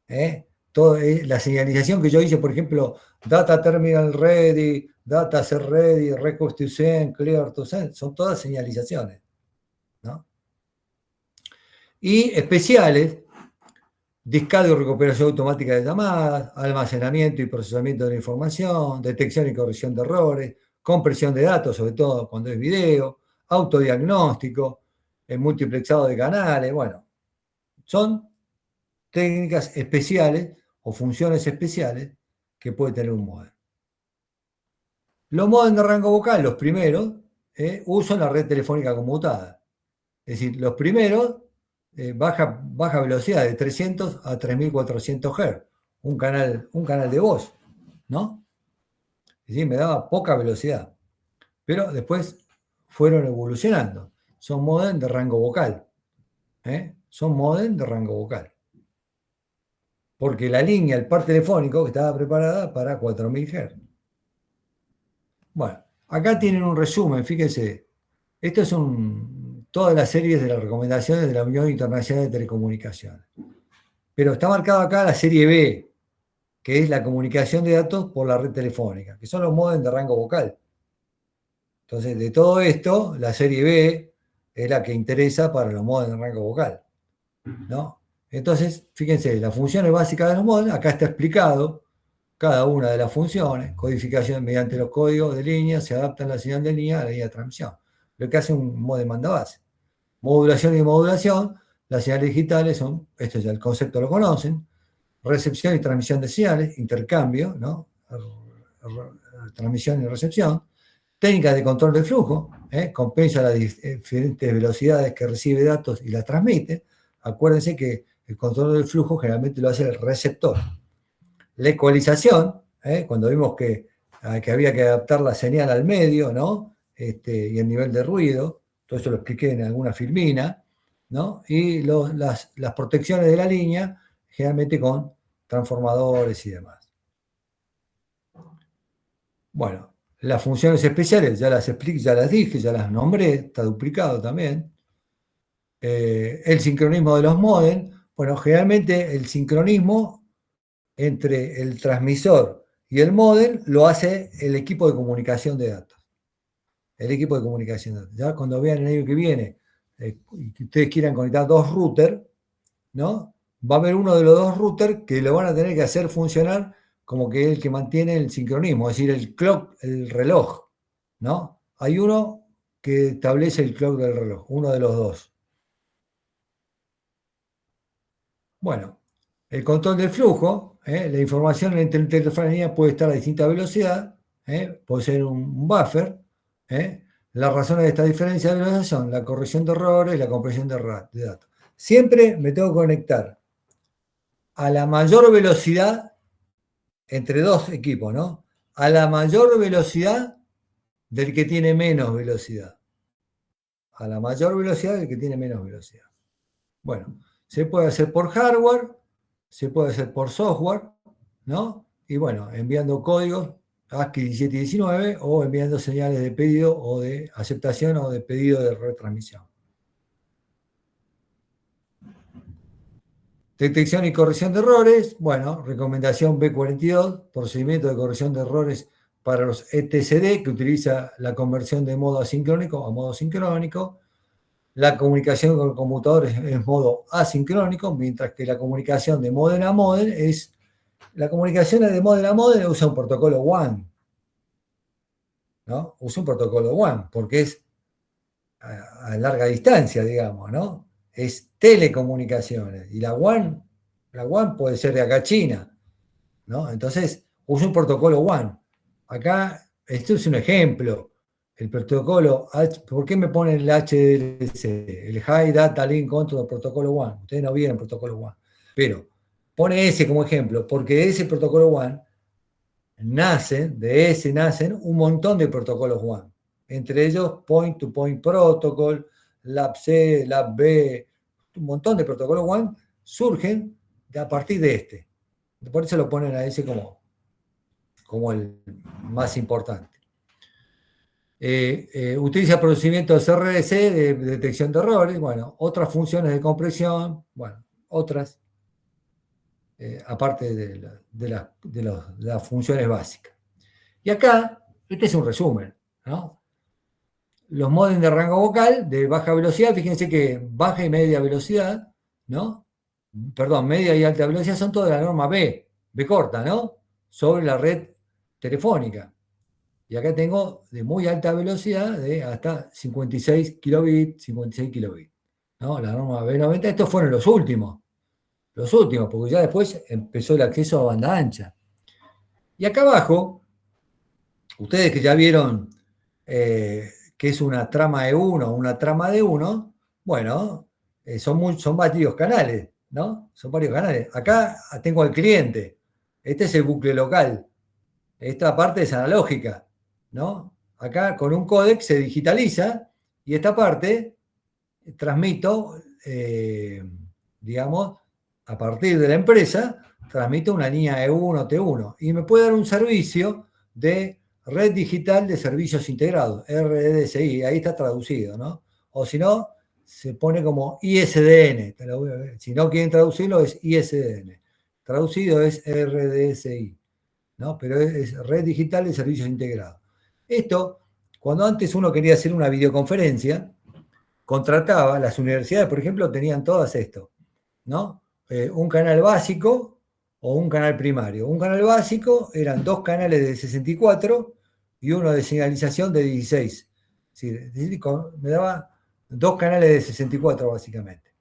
La señalización que yo hice, por ejemplo, Data Terminal Ready, Data Set Ready, Request to Send, Clear to Send, son todas señalizaciones, ¿no? Y especiales, discado y recuperación automática de llamadas, almacenamiento y procesamiento de la información, detección y corrección de errores, compresión de datos, sobre todo cuando es video, autodiagnóstico, el multiplexado de canales, bueno, son técnicas especiales o funciones especiales que puede tener un modem. Los modems de rango vocal, los primeros, usan la red telefónica conmutada. Es decir, los primeros, baja velocidad de 300 a 3400 Hz, un canal de voz, ¿no? Es decir, me daba poca velocidad. Pero después fueron evolucionando. Son modems de rango vocal. Son modems de rango vocal. Porque la línea, el par telefónico, estaba preparada para 4000 Hz. Bueno, acá tienen un resumen, fíjense. Esto es todas las series de las recomendaciones de la Unión Internacional de Telecomunicaciones. Pero está marcado acá la serie B, que es la comunicación de datos por la red telefónica, que son los modems de rango vocal. Entonces, de todo esto, la serie B es la que interesa para los modems de rango vocal, ¿no? Entonces, fíjense, las funciones básicas de los modems, acá está explicado cada una de las funciones, codificación mediante los códigos de línea, se adaptan la señal de línea a la línea de transmisión. Lo que hace un modem mandabase. Modulación y modulación, las señales digitales son, esto ya el concepto lo conocen, recepción y transmisión de señales, intercambio, ¿no? Transmisión y recepción, técnicas de control de flujo, compensa las diferentes velocidades que recibe datos y las transmite. Acuérdense que el control del flujo generalmente lo hace el receptor. La ecualización, cuando vimos que había que adaptar la señal al medio, ¿no? y el nivel de ruido. Todo eso lo expliqué en alguna filmina, ¿no? Y las protecciones de la línea, generalmente con transformadores y demás. Bueno, las funciones especiales ya las expliqué, ya las dije, ya las nombré, está duplicado también. El sincronismo de los módems, bueno, generalmente el sincronismo entre el transmisor y el módem lo hace el equipo de comunicación de datos. El equipo de comunicación de datos. Ya cuando vean el año que viene y que ustedes quieran conectar dos routers, ¿no? Va a haber uno de los dos routers que lo van a tener que hacer funcionar como que es el que mantiene el sincronismo, es decir, el clock, el reloj, ¿no? Hay uno que establece el clock del reloj, uno de los dos. Bueno, el control del flujo, la información entre la telefonía puede estar a distinta velocidad, puede ser un buffer. Las razones de esta diferencia de velocidad son la corrección de errores y la compresión de datos. Siempre me tengo que conectar a la mayor velocidad entre dos equipos, ¿no? A la mayor velocidad del que tiene menos velocidad. A la mayor velocidad del que tiene menos velocidad. Bueno, se puede hacer por hardware, se puede hacer por software, ¿no? Y bueno, enviando códigos ASCII 17 y 19 o enviando señales de pedido o de aceptación o de pedido de retransmisión. Detección y corrección de errores, bueno, recomendación B42, procedimiento de corrección de errores para los etcd, que utiliza la conversión de modo asincrónico a modo sincrónico. La comunicación con el computador es modo asincrónico, mientras que la comunicación de modem a modem es... La comunicación de modem a modem usa un protocolo WAN, ¿no? Usa un protocolo WAN, porque es a larga distancia, digamos, ¿no? Es telecomunicaciones. Y la WAN puede ser de acá a China, ¿no? Entonces, usa un protocolo WAN. Acá, esto es un ejemplo. El protocolo, ¿por qué me ponen el HDLC? El High Data Link Control Protocolo WAN. Ustedes no vieron protocolo WAN. Pero pone ese como ejemplo, porque de ese protocolo WAN nacen un montón de protocolos WAN. Entre ellos Point-to-Point Protocol, LAB-C, LAB-B, un montón de protocolos WAN surgen a partir de este. Por eso lo ponen a ese como el más importante. Utiliza procedimientos RDC de detección de errores, bueno, otras funciones de compresión, bueno, otras, aparte de las funciones básicas. Y acá, este es un resumen, ¿no? Los módems de rango vocal de baja velocidad, fíjense que baja y media velocidad, ¿no? Perdón, media y alta velocidad son todas de la norma B corta, ¿no? Sobre la red telefónica. Y acá tengo de muy alta velocidad de hasta 56 kilobits, 56 kilobits, ¿no? La norma B90, estos fueron los últimos, porque ya después empezó el acceso a banda ancha. Y acá abajo, ustedes que ya vieron que es una trama E1 o una trama D1, bueno, son varios canales, ¿no? Son varios canales. Acá tengo al cliente, este es el bucle local, esta parte es analógica, ¿no? Acá con un códec se digitaliza y esta parte transmito, digamos, a partir de la empresa, transmito una línea E1, T1 y me puede dar un servicio de Red Digital de Servicios Integrados, RDSI, ahí está traducido, ¿no? O si no, se pone como ISDN, si no quieren traducirlo es ISDN, traducido es RDSI, ¿no? Pero es Red Digital de Servicios Integrados. Esto, cuando antes uno quería hacer una videoconferencia, contrataba, las universidades, por ejemplo, tenían todas esto, ¿no? Un canal básico o un canal primario. Un canal básico eran dos canales de 64 y uno de señalización de 16. Es decir, me daba dos canales de 64 básicamente.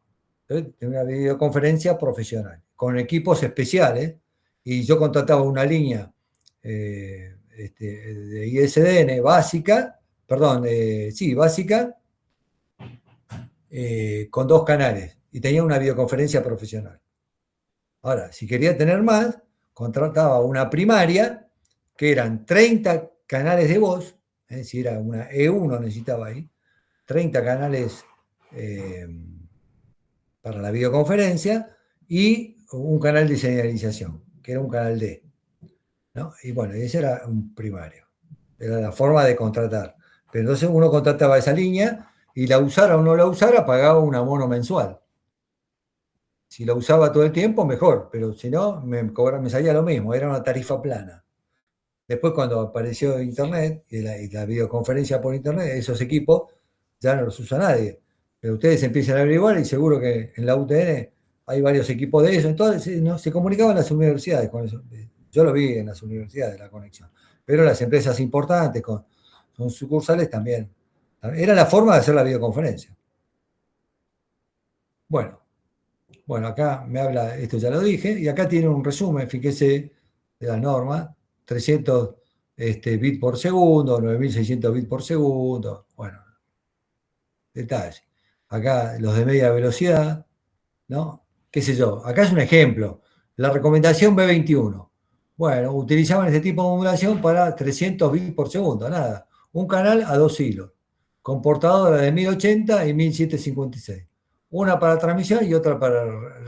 Entonces, tenía una videoconferencia profesional, con equipos especiales, y yo contrataba una línea de ISDN básica, básica, con dos canales, y tenía una videoconferencia profesional. Ahora, si quería tener más, contrataba una primaria, que eran 30 canales de voz, Si era una E1 necesitaba ahí, 30 canales para la videoconferencia y un canal de señalización, que era un canal D, ¿no? Y bueno, ese era un primario. Era la forma de contratar. Pero entonces uno contrataba esa línea y la usara o no la usara, pagaba un abono mensual. Si la usaba todo el tiempo, mejor, pero si no, me salía lo mismo, era una tarifa plana. Después, cuando apareció Internet y la videoconferencia por Internet, esos equipos ya no los usa nadie. Pero ustedes empiezan a averiguar y seguro que en la UTN hay varios equipos de eso. Entonces, ¿no? Se comunicaban las universidades con eso. Yo lo vi en las universidades, la conexión. Pero las empresas importantes con sucursales también. Era la forma de hacer la videoconferencia. Bueno, acá me habla, esto ya lo dije, y acá tiene un resumen, fíjese, de la norma, 300 bits por segundo, 9600 bits por segundo, bueno, detalles. Acá los de media velocidad, ¿no? ¿Qué sé yo? Acá es un ejemplo, la recomendación B21. Bueno, utilizaban este tipo de modulación para 300 bits por segundo, nada. Un canal a 2 hilos, con portadora de 1080 y 1756. Una para transmisión y otra para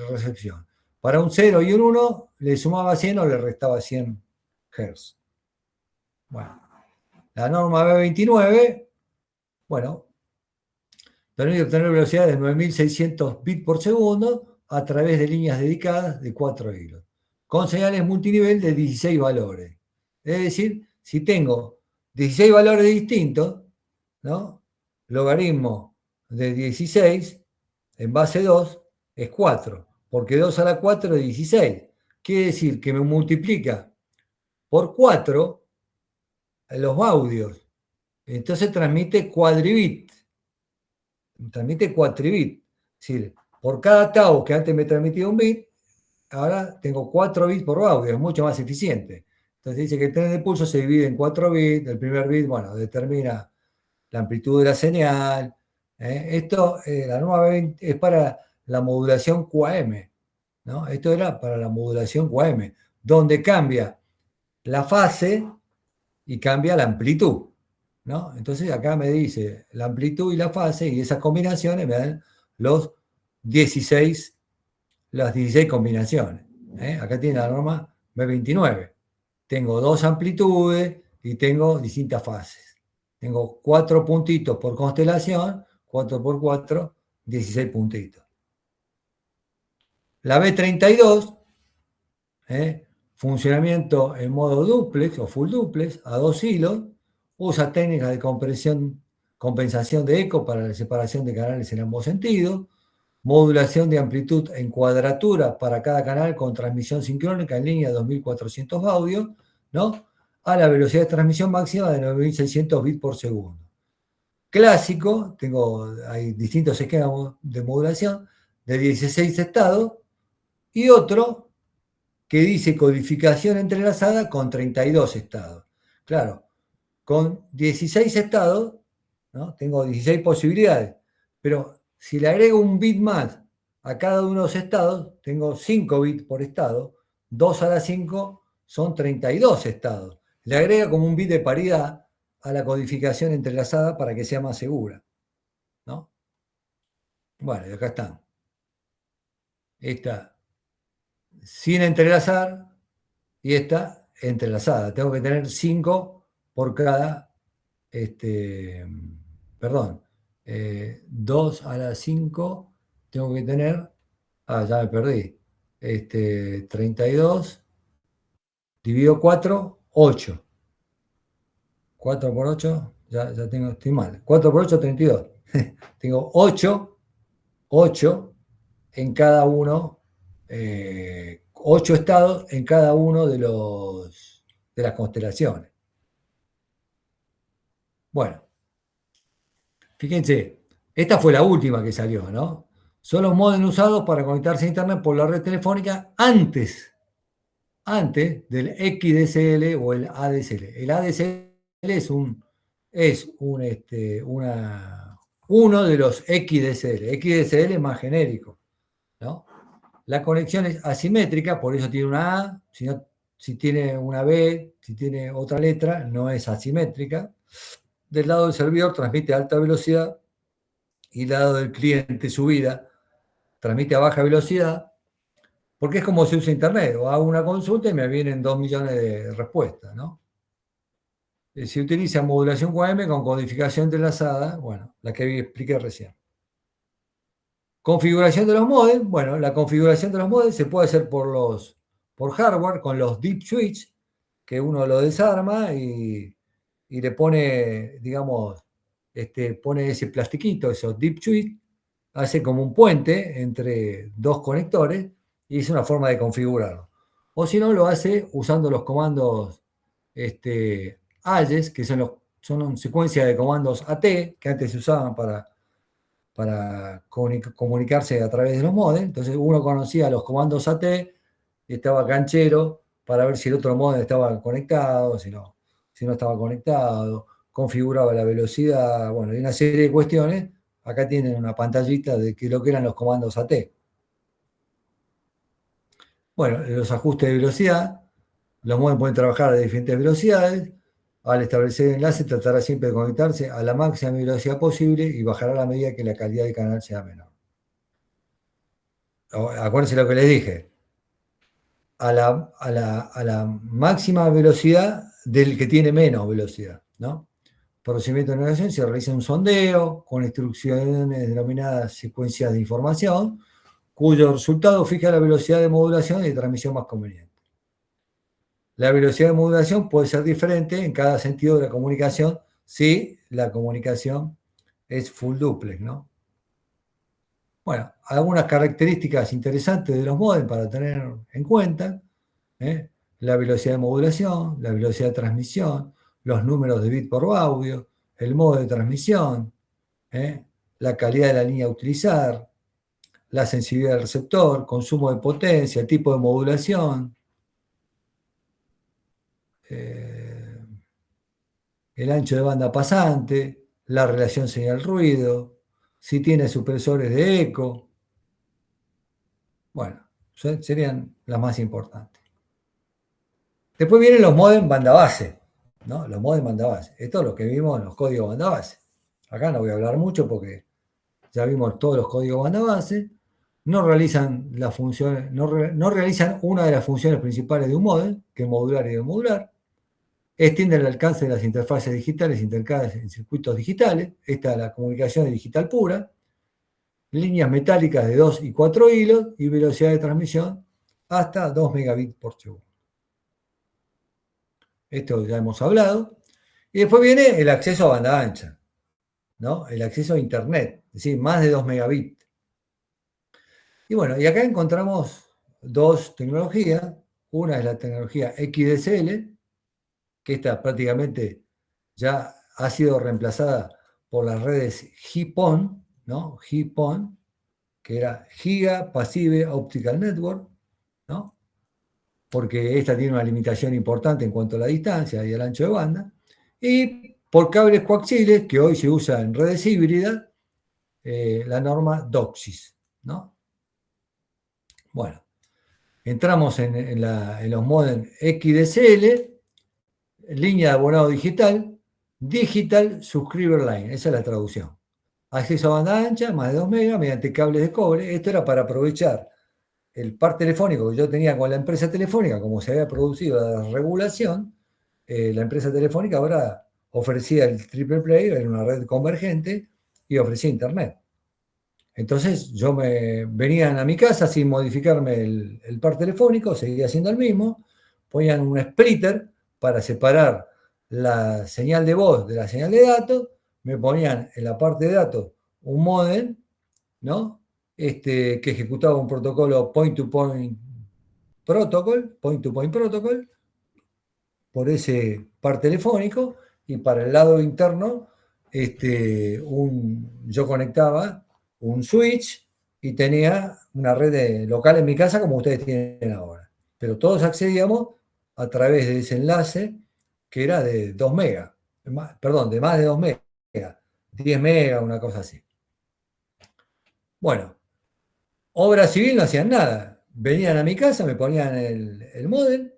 recepción. Para un 0 y un 1 le sumaba 100 o le restaba 100 Hz. Bueno, la norma B29, bueno, permite obtener velocidades de 9600 bits por segundo a través de líneas dedicadas de 4 hilos, con señales multinivel de 16 valores. Es decir, si tengo 16 valores distintos, ¿no? Logaritmo de 16 en base 2 es 4, porque 2 a la 4 es 16. Quiere decir que me multiplica por 4 los audios. Entonces transmite cuadribit. Transmite cuatribit. Es decir, por cada tau que antes me transmitía un bit, ahora tengo 4 bits por audio, es mucho más eficiente. Entonces dice que el tren de pulso se divide en 4 bits, el primer bit, bueno, determina la amplitud de la señal. Esto, la norma 20 es para la modulación QAM, ¿no? Esto era para la modulación QAM, donde cambia la fase y cambia la amplitud, ¿no? Entonces acá me dice la amplitud y la fase y esas combinaciones me dan los 16, las 16 combinaciones. Acá tiene la norma B29. Tengo 2 amplitudes y tengo distintas fases. Tengo 4 puntitos por constelación, 4 por 4, 16 puntitos. La B32, funcionamiento en modo duplex o full duplex, a 2 hilos, usa técnicas de compensación de eco para la separación de canales en ambos sentidos, modulación de amplitud en cuadratura para cada canal con transmisión sincrónica en línea de 2400 audios, ¿no? A la velocidad de transmisión máxima de 9600 bits por segundo. Clásico, hay distintos esquemas de modulación de 16 estados y otro que dice codificación entrelazada con 32 estados. Claro, con 16 estados, ¿no? Tengo 16 posibilidades, pero si le agrego un bit más a cada uno de los estados, tengo 5 bits por estado, 2 a la 5 son 32 estados. Le agrega como un bit de paridad a la codificación entrelazada para que sea más segura, ¿no? Bueno, y acá están. Esta sin entrelazar y esta entrelazada. Tengo que tener 5 por cada, perdón, 2 a la 5 tengo que tener, ya me perdí, 32 dividido 4, 8. 4 por 8, ya tengo, estoy mal. 4 por 8, 32. Tengo 8 en cada uno, 8 estados en cada uno de las constelaciones. Bueno, fíjense, esta fue la última que salió, ¿no? Son los módems usados para conectarse a Internet por la red telefónica antes del XDSL o el ADSL. El ADSL es uno de los XDSL. XDSL es más genérico, ¿no? La conexión es asimétrica, por eso tiene una A, si tiene una B, si tiene otra letra, no es asimétrica. del lado del servidor transmite a alta velocidad y del lado del cliente, subida, transmite a baja velocidad, porque es como se usa Internet, o hago una consulta y me vienen 2 millones de respuestas, ¿no? Se utiliza modulación QAM con codificación entrelazada, bueno, la que expliqué recién. Configuración de los modems, bueno, la configuración de los modems se puede hacer por hardware, con los deep switch, que uno lo desarma y le pone, digamos, pone ese plastiquito, esos deep switch, hace como un puente entre dos conectores y es una forma de configurarlo. O si no, lo hace usando los comandos AYES, que son secuencias de comandos AT, que antes se usaban para comunicarse a través de los modems. Entonces uno conocía los comandos AT y estaba canchero para ver si el otro modem estaba conectado, si no estaba conectado, configuraba la velocidad, bueno, y una serie de cuestiones. Acá tienen una pantallita de lo que eran los comandos AT. Bueno, los ajustes de velocidad. Los modems pueden trabajar a diferentes velocidades. Al establecer enlace, tratará siempre de conectarse a la máxima velocidad posible y bajará a la medida que la calidad del canal sea menor. Acuérdense lo que les dije. A la máxima velocidad del que tiene menos velocidad, ¿no? Procedimiento de navegación: se realiza un sondeo con instrucciones denominadas secuencias de información, cuyo resultado fija la velocidad de modulación y de transmisión más conveniente. La velocidad de modulación puede ser diferente en cada sentido de la comunicación si la comunicación es full duplex, ¿no? Bueno, algunas características interesantes de los modems para tener en cuenta: la velocidad de modulación, la velocidad de transmisión, los números de bit por audio, el modo de transmisión, la calidad de la línea a utilizar, la sensibilidad del receptor, consumo de potencia, el tipo de modulación, el ancho de banda pasante, la relación señal-ruido, si tiene supresores de eco. Bueno, serían las más importantes. Después vienen los modems banda base, ¿no? Los modems banda base. Esto es lo que vimos en los códigos banda base. Acá no voy a hablar mucho porque ya vimos todos los códigos banda base. No realizan las funciones, no realizan una de las funciones principales de un modem, que es modular y demodular. Extienden el alcance de las interfaces digitales intercaladas en circuitos digitales. Esta es la comunicación digital pura. Líneas metálicas de 2 y 4 hilos y velocidad de transmisión hasta 2 megabits por segundo. Esto ya hemos hablado. Y después viene el acceso a banda ancha, ¿no? El acceso a Internet, es decir, más de 2 megabits. Y bueno, y acá encontramos dos tecnologías. Una es la tecnología XDSL, que esta prácticamente ya ha sido reemplazada por las redes GPON, ¿no? GPON, que era Giga Passive Optical Network, ¿no? Porque esta tiene una limitación importante en cuanto a la distancia y al ancho de banda. Y por cables coaxiales, que hoy se usa en redes híbridas, la norma DOCSIS, ¿no? Bueno, entramos en los modems XDSL, línea de abonado digital, Digital Subscriber Line, esa es la traducción. Acceso a banda ancha, más de 2 megas, mediante cables de cobre. Esto era para aprovechar el par telefónico que yo tenía con la empresa telefónica, como se había producido la regulación. La empresa telefónica ahora ofrecía el triple play, era una red convergente, y ofrecía internet. Entonces venían a mi casa sin modificarme el par telefónico, seguía siendo el mismo, ponían un splitter para separar la señal de voz de la señal de datos, me ponían en la parte de datos un módem, ¿no? Que ejecutaba un protocolo point-to-point protocol, por ese par telefónico, y para el lado interno yo conectaba un switch y tenía una red local en mi casa como ustedes tienen ahora. Pero todos accedíamos a través de ese enlace que era de 2 megas, perdón, de más de 2 megas, 10 megas, una cosa así. Bueno, obra civil no hacían nada. Venían a mi casa, me ponían el módem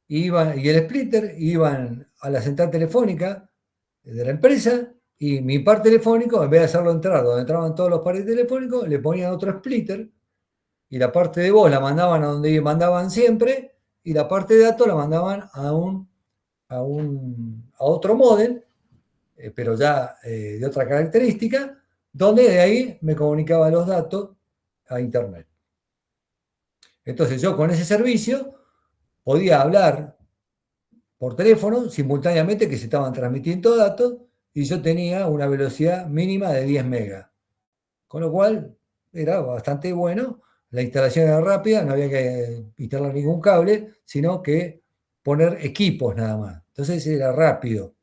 y el splitter, iban a la central telefónica de la empresa, y mi par telefónico, en vez de hacerlo entrar donde entraban todos los pares telefónicos, le ponían otro splitter, y la parte de voz la mandaban a donde mandaban siempre, y la parte de datos la mandaban a otro módem, pero ya de otra característica, donde de ahí me comunicaba los datos a Internet. Entonces yo con ese servicio podía hablar por teléfono simultáneamente que se estaban transmitiendo datos y yo tenía una velocidad mínima de 10 megas. Con lo cual era bastante bueno. La instalación era rápida, no había que instalar ningún cable, sino que poner equipos nada más. Entonces era rápido.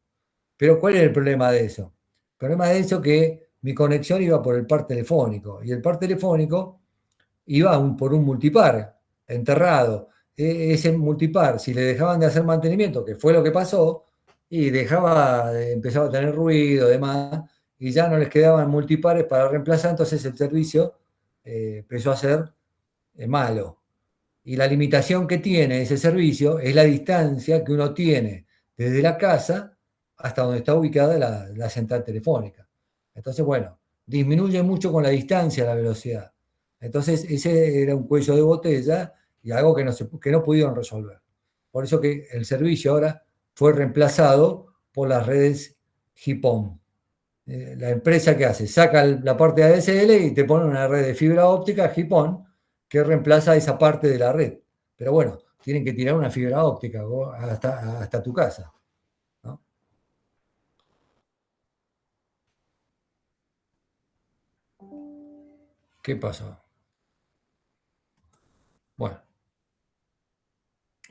Pero ¿cuál era el problema de eso? El problema de eso es que mi conexión iba por el par telefónico y el par telefónico iba por un multipar enterrado. Ese multipar, si le dejaban de hacer mantenimiento, que fue lo que pasó, y empezaba a tener ruido, demás, y ya no les quedaban multipares para reemplazar, entonces el servicio empezó a ser malo. Y la limitación que tiene ese servicio es la distancia que uno tiene desde la casa hasta donde está ubicada la central telefónica. Entonces, bueno, disminuye mucho con la distancia la velocidad. Entonces, ese era un cuello de botella y algo que no pudieron resolver. Por eso que el servicio ahora fue reemplazado por las redes GPON. La empresa que hace, saca la parte de ADSL y te pone una red de fibra óptica GPON que reemplaza esa parte de la red. Pero bueno, tienen que tirar una fibra óptica hasta tu casa, ¿no? ¿Qué pasó?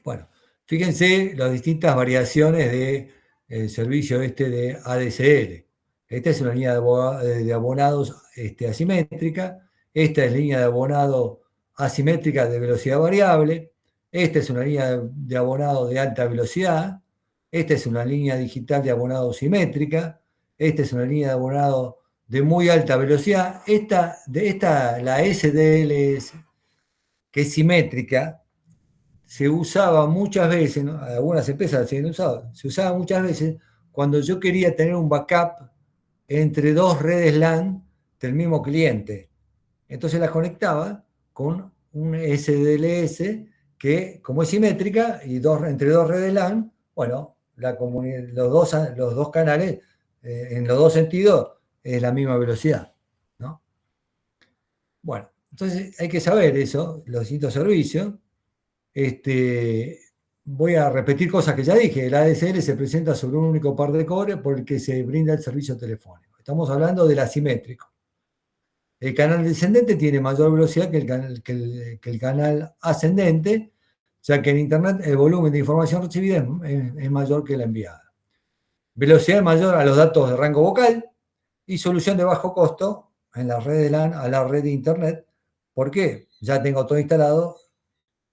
Bueno, fíjense las distintas variaciones del servicio de ADSL. Esta es una línea de abonados asimétrica. Esta es línea de abonado asimétrica de velocidad variable. Esta es una línea de abonado de alta velocidad. Esta es una línea digital de abonado simétrica. Esta es una línea de abonado de muy alta velocidad. La SDLS, que es simétrica, se usaba muchas veces, ¿no? Algunas empresas se usaba muchas veces cuando yo quería tener un backup entre dos redes LAN del mismo cliente. Entonces las conectaba con un SDLS que, como es simétrica y entre dos redes LAN, bueno, los dos canales, en los dos sentidos, es la misma velocidad, ¿no? Bueno, entonces hay que saber eso, los distintos servicios. Voy a repetir cosas que ya dije. El ADSL se presenta sobre un único par de cobre por el que se brinda el servicio telefónico. Estamos hablando del asimétrico. El canal descendente tiene mayor velocidad que el canal ascendente, ya que en Internet el volumen de información recibida es mayor que la enviada. Velocidad mayor a los datos de rango vocal y solución de bajo costo en la red de LAN a la red de Internet. ¿Por qué? Ya tengo todo instalado.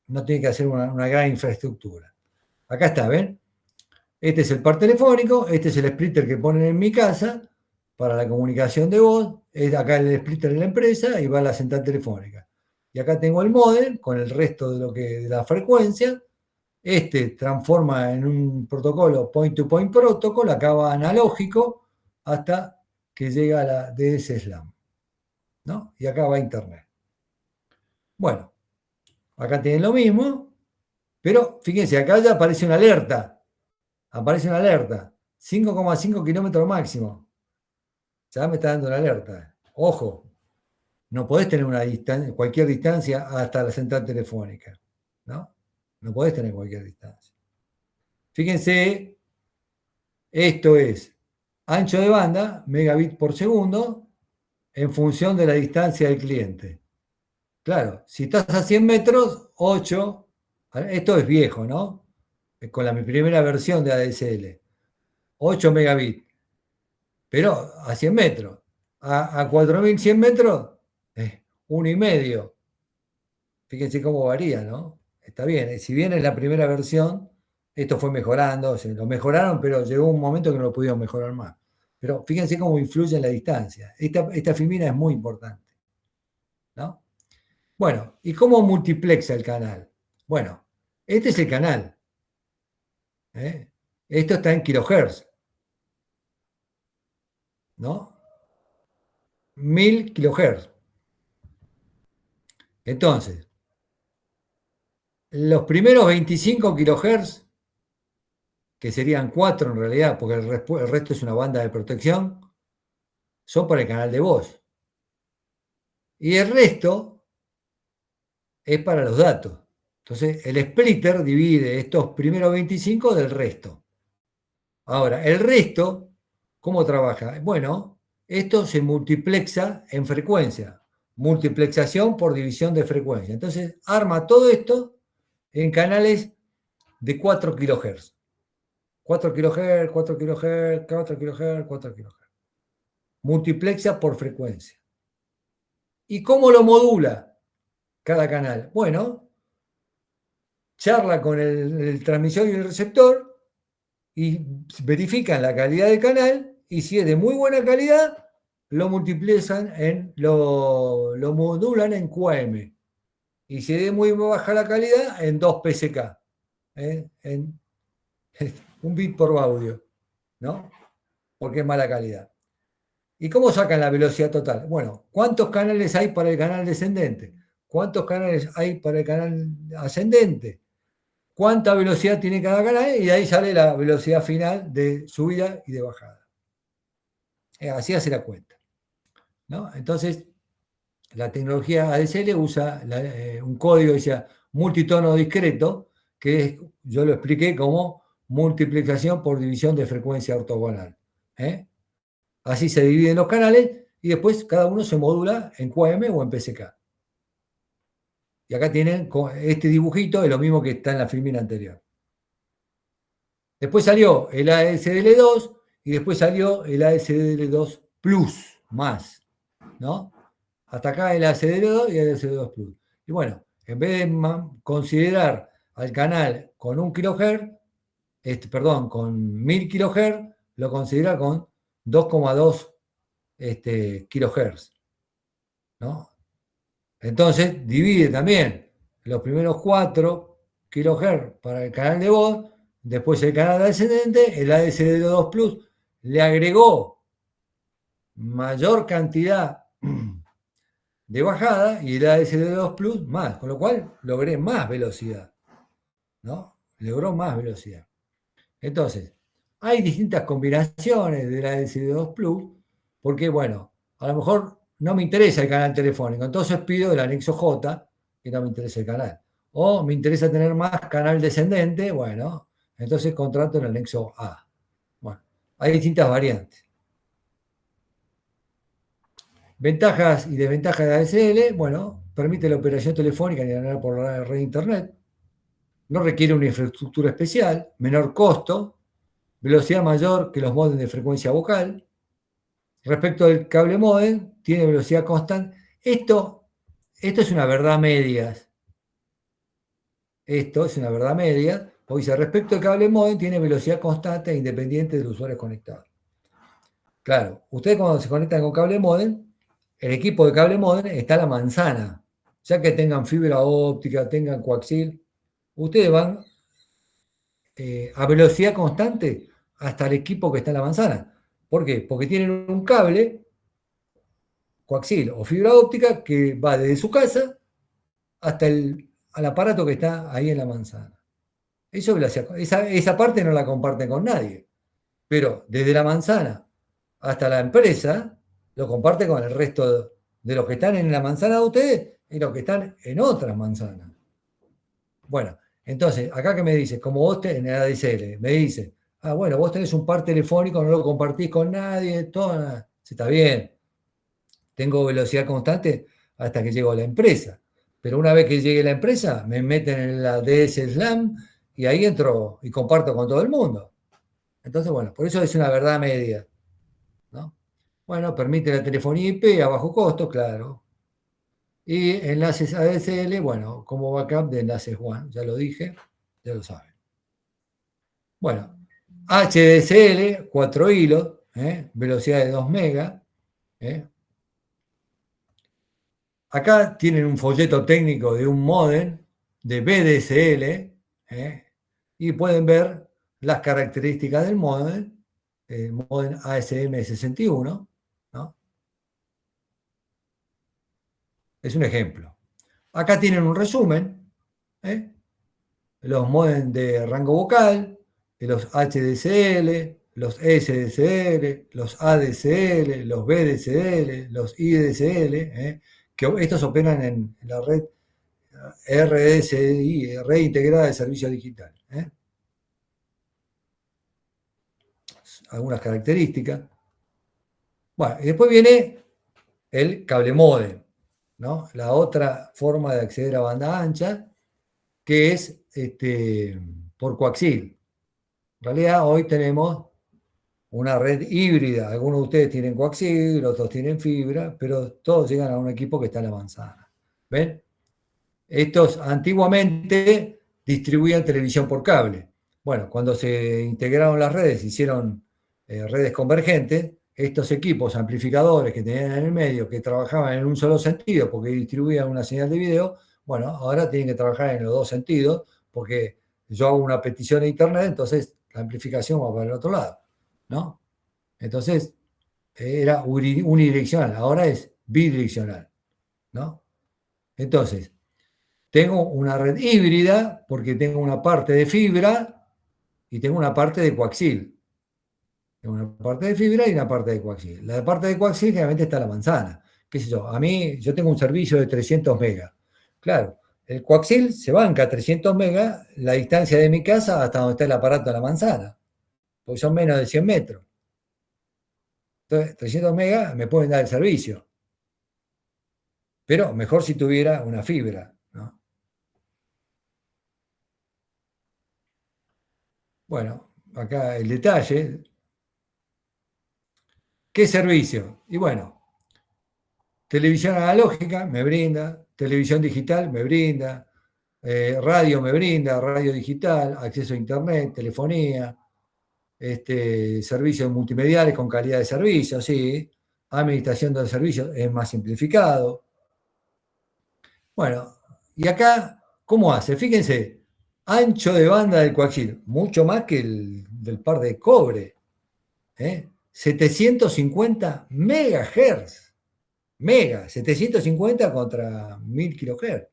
No tiene que hacer una gran infraestructura. Acá está, ¿ven? Este es el par telefónico, este es el splitter que ponen en mi casa para la comunicación de voz, es acá el splitter de la empresa y va a la central telefónica. Y acá tengo el módem con el resto de la frecuencia. Este transforma en un protocolo point-to-point protocol, acá va analógico hasta que llega a la DSLAM, ¿no? Y acá va Internet. Bueno, acá tienen lo mismo, pero fíjense, acá ya aparece una alerta. Aparece una alerta. 5,5 kilómetros máximo. Ya me está dando una alerta. Ojo, no podés tener cualquier distancia hasta la central telefónica, ¿no? No podés tener cualquier distancia. Fíjense, esto es ancho de banda, megabit por segundo, en función de la distancia del cliente. Claro, si estás a 100 metros, 8, esto es viejo, ¿no? Con mi primera versión de ADSL, 8 megabits, pero a 100 metros. A 4100 metros, 1,5. Fíjense cómo varía, ¿no? Está bien, si bien es la primera versión, esto fue mejorando, lo mejoraron, pero llegó un momento que no lo pudieron mejorar más. Pero fíjense cómo influye en la distancia. Esta filmina es muy importante, ¿no? Bueno, ¿y cómo multiplexa el canal? Bueno, este es el canal. Esto está en kilohertz. ¿no? 1000 kilohertz. Entonces, los primeros 25 kilohertz, que serían 4 en realidad, porque el resto es una banda de protección, son para el canal de voz. Y el resto es para los datos. Entonces, el splitter divide estos primeros 25 del resto. Ahora, el resto, ¿cómo trabaja? Bueno, esto se multiplexa en frecuencia. Multiplexación por división de frecuencia. Entonces, arma todo esto en canales de 4 kHz. 4 kHz, 4 kHz, 4 kHz, 4 kHz. Multiplexa por frecuencia. ¿Y cómo lo modula cada canal? Bueno, charla con el transmisor y el receptor y verifican la calidad del canal y si es de muy buena calidad, lo multiplican lo modulan en QAM. Y si es de muy baja la calidad, en 2 PSK. En un bit por audio, ¿no? Porque es mala calidad. ¿Y cómo sacan la velocidad total? Bueno, ¿cuántos canales hay para el canal descendente? ¿Cuántos canales hay para el canal ascendente? ¿Cuánta velocidad tiene cada canal? Y de ahí sale la velocidad final de subida y de bajada. Así hace la cuenta, ¿no? Entonces, la tecnología ADSL usa un código que se llama multitono discreto, que es, yo lo expliqué como multiplicación por división de frecuencia ortogonal. Así se dividen los canales y después cada uno se modula en QAM o en PSK. Y acá tienen este dibujito, es lo mismo que está en la filmina anterior. Después salió el ASDL2 y después salió el ASDL2 Plus, más, ¿no? Hasta acá el ASDL2 y el ASDL2 Plus. Y bueno, en vez de considerar al canal con 1 kHz, con 1000 kHz, lo considera con 2,2 kHz, ¿no? Entonces divide también los primeros 4 kHz para el canal de voz, después el canal ascendente, el ASDL2 Plus le agregó mayor cantidad de bajada y el ASD2 Plus más, con lo cual logré más velocidad, ¿no? Logró más velocidad. Entonces, hay distintas combinaciones del ASD2 Plus, porque, bueno, a lo mejor no me interesa el canal telefónico, entonces pido el anexo J, que no me interesa el canal. O me interesa tener más canal descendente, bueno, entonces contrato el anexo A. Bueno, hay distintas variantes. Ventajas y desventajas de ADSL, bueno, permite la operación telefónica en general por la red de Internet, no requiere una infraestructura especial, menor costo, velocidad mayor que los módems de frecuencia vocal. Respecto al cable módem, tiene velocidad constante. Esto es una verdad media. Esto es una verdad media, porque dice, respecto al cable módem, tiene velocidad constante e independiente del usuario conectado. Claro, ustedes cuando se conectan con cable módem, el equipo de cable módem está a la manzana. Ya que tengan fibra óptica, tengan coaxil, ustedes van a velocidad constante hasta el equipo que está en la manzana. ¿Por qué? Porque tienen un cable coaxil o fibra óptica que va desde su casa hasta al aparato que está ahí en la manzana. Esa parte no la comparten con nadie. Pero desde la manzana hasta la empresa lo comparte con el resto de los que están en la manzana de ustedes y los que están en otras manzanas. Bueno, entonces, acá que me dice, como vos en el ADSL, me dice, bueno, vos tenés un par telefónico, no lo compartís con nadie, todo, nada. Está bien, tengo velocidad constante hasta que llego a la empresa. Pero una vez que llegue a la empresa, me meten en la DS Slam y ahí entro y comparto con todo el mundo. Entonces, bueno, por eso es una verdad media, ¿no? Bueno, permite la telefonía IP a bajo costo, claro. Y enlaces ADSL, bueno, como backup de enlaces WAN, ya lo dije, ya lo saben. Bueno, HDSL, 4 hilos, velocidad de 2 megas. Acá tienen un folleto técnico de un módem de VDSL y pueden ver las características del módem el módem ASM61, ¿no? Es un ejemplo. Acá tienen un resumen, ¿eh? Los módems de rango vocal, los HDCL, los SDCL, los ADCL, los VDCL, los IDCL, que estos operan en la red RDSI, Red Integrada de Servicio Digital. Algunas características. Bueno, y después viene el cable módem, ¿no? La otra forma de acceder a banda ancha, que es por coaxil. En realidad hoy tenemos una red híbrida. Algunos de ustedes tienen coaxil, otros tienen fibra, pero todos llegan a un equipo que está en la manzana. ¿Ven? Estos antiguamente distribuían televisión por cable. Bueno, cuando se integraron las redes, hicieron redes convergentes, estos equipos amplificadores que tenían en el medio, que trabajaban en un solo sentido porque distribuían una señal de video, bueno, ahora tienen que trabajar en los dos sentidos porque yo hago una petición a internet, entonces la amplificación va para el otro lado, ¿no? Entonces, era unidireccional, ahora es bidireccional, ¿no? Entonces, tengo una red híbrida porque tengo una parte de fibra y tengo una parte de coaxil. Tengo una parte de fibra y una parte de coaxil. La parte de coaxil generalmente está en la manzana. ¿Qué sé yo? A mí, yo tengo un servicio de 300 megas. Claro, el coaxil se banca a 300 megas la distancia de mi casa hasta donde está el aparato de la manzana, porque son menos de 100 metros. Entonces, 300 megas me pueden dar el servicio. Pero mejor si tuviera una fibra, ¿no? Bueno, acá el detalle. ¿Qué servicio? Y bueno, televisión analógica me brinda, televisión digital me brinda, radio me brinda, radio digital, acceso a internet, telefonía, servicios multimediales con calidad de servicio, sí, administración del servicio es más simplificado. Bueno, y acá, ¿cómo hace? Fíjense, ancho de banda del coaxil, mucho más que el del par de cobre, 750 megahertz. 750 contra 1000 kHz.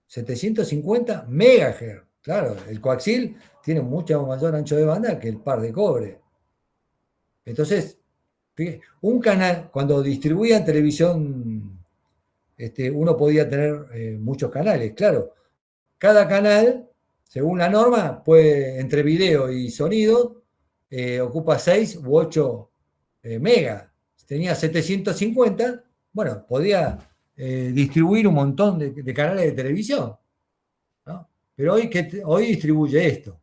750 megahertz. Claro, el coaxil tiene mucho mayor ancho de banda que el par de cobre. Entonces, un canal, cuando distribuían televisión, uno podía tener muchos canales. Claro, cada canal, según la norma, puede, entre video y sonido, ocupa 6 u 8 megas. Tenía 750, bueno, podía distribuir un montón de canales de televisión, ¿no? Pero hoy distribuye esto,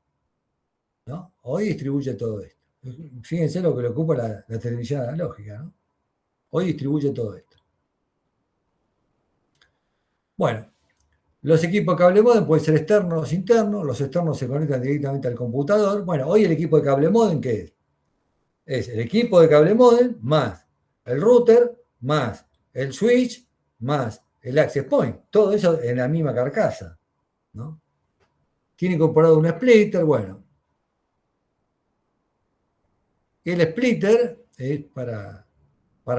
¿no? Hoy distribuye todo esto. Fíjense lo que le ocupa la televisión analógica, ¿no? Hoy distribuye todo esto. Bueno, los equipos de cable modem pueden ser externos o internos. Los externos se conectan directamente al computador. Bueno, hoy el equipo de cable modem, ¿qué es? Es el equipo de cable modem más el router más el switch más el access point. Todo eso en la misma carcasa, ¿no? Tiene incorporado un splitter, bueno. El splitter es para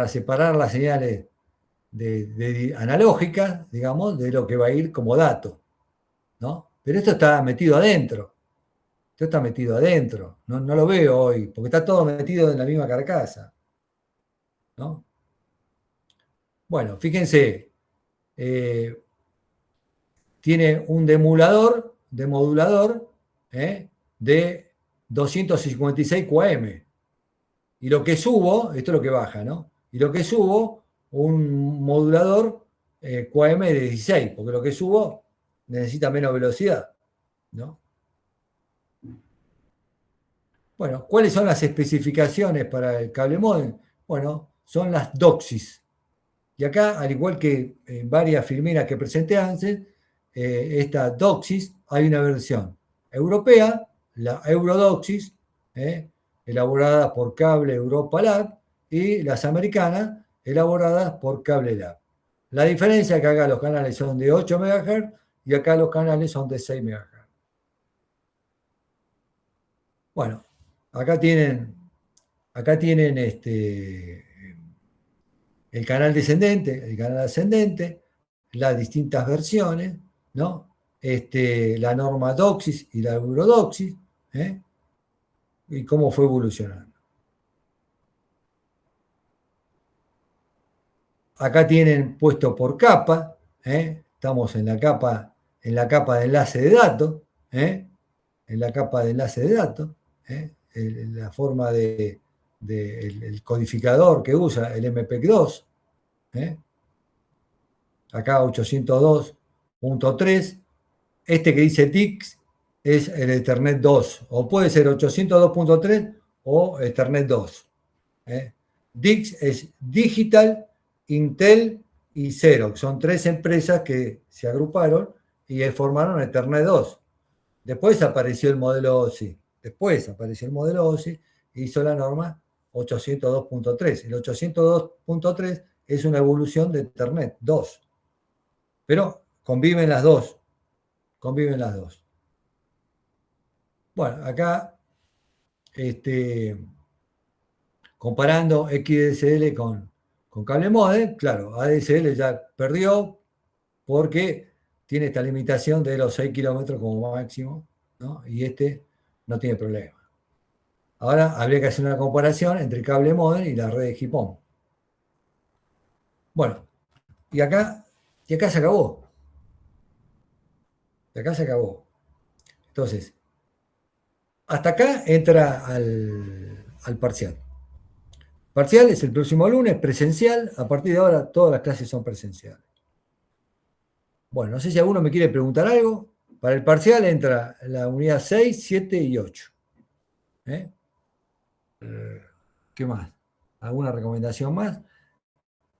separar las señales analógicas, digamos, de lo que va a ir como dato, ¿no? Pero esto está metido adentro. Esto está metido adentro. No lo veo hoy, porque está todo metido en la misma carcasa, ¿no? Bueno, fíjense, tiene un demodulador de 256 QAM. Y lo que subo, esto es lo que baja, ¿no? Y lo que subo, un modulador QAM de 16, porque lo que subo necesita menos velocidad, ¿no? Bueno, ¿cuáles son las especificaciones para el cable modem? Bueno, son las DOCSIS. Y acá, al igual que en varias filmeras que presenté antes, esta DOCSIS, hay una versión europea, la Eurodoxis, elaborada por Cable Europa Lab, y las americanas, elaboradas por Cable Lab. La diferencia es que acá los canales son de 8 MHz y acá los canales son de 6 MHz. Bueno, Acá tienen el canal descendente, el canal ascendente, las distintas versiones, ¿no? La norma Doxis y la Eurodoxis, ¿eh? Y cómo fue evolucionando. Acá tienen puesto por capa, ¿eh? Estamos en la capa de enlace de datos, ¿eh? En la capa de enlace de datos, ¿eh? La forma el codificador que usa el MPEG-2, ¿eh? Acá 802.3, que dice DICS es el Ethernet 2, o puede ser 802.3 o Ethernet 2. DICS es Digital, Intel y Xerox, son tres empresas que se agruparon y formaron Ethernet 2. Después apareció el modelo OSI, y hizo la norma 802.3. El 802.3 es una evolución de Ethernet 2. Pero conviven las dos. Bueno, acá, comparando XDSL con cable modem, claro, ADSL ya perdió porque tiene esta limitación de los 6 kilómetros como máximo, ¿no? Y no tiene problema. Ahora habría que hacer una comparación entre cable modem y la red de GPON. Bueno, y acá se acabó. Entonces, hasta acá entra al parcial. Parcial es el próximo lunes, presencial. A partir de ahora todas las clases son presenciales. Bueno, no sé si alguno me quiere preguntar algo. Para el parcial entra la unidad 6, 7 y 8. ¿Qué más? ¿Alguna recomendación más?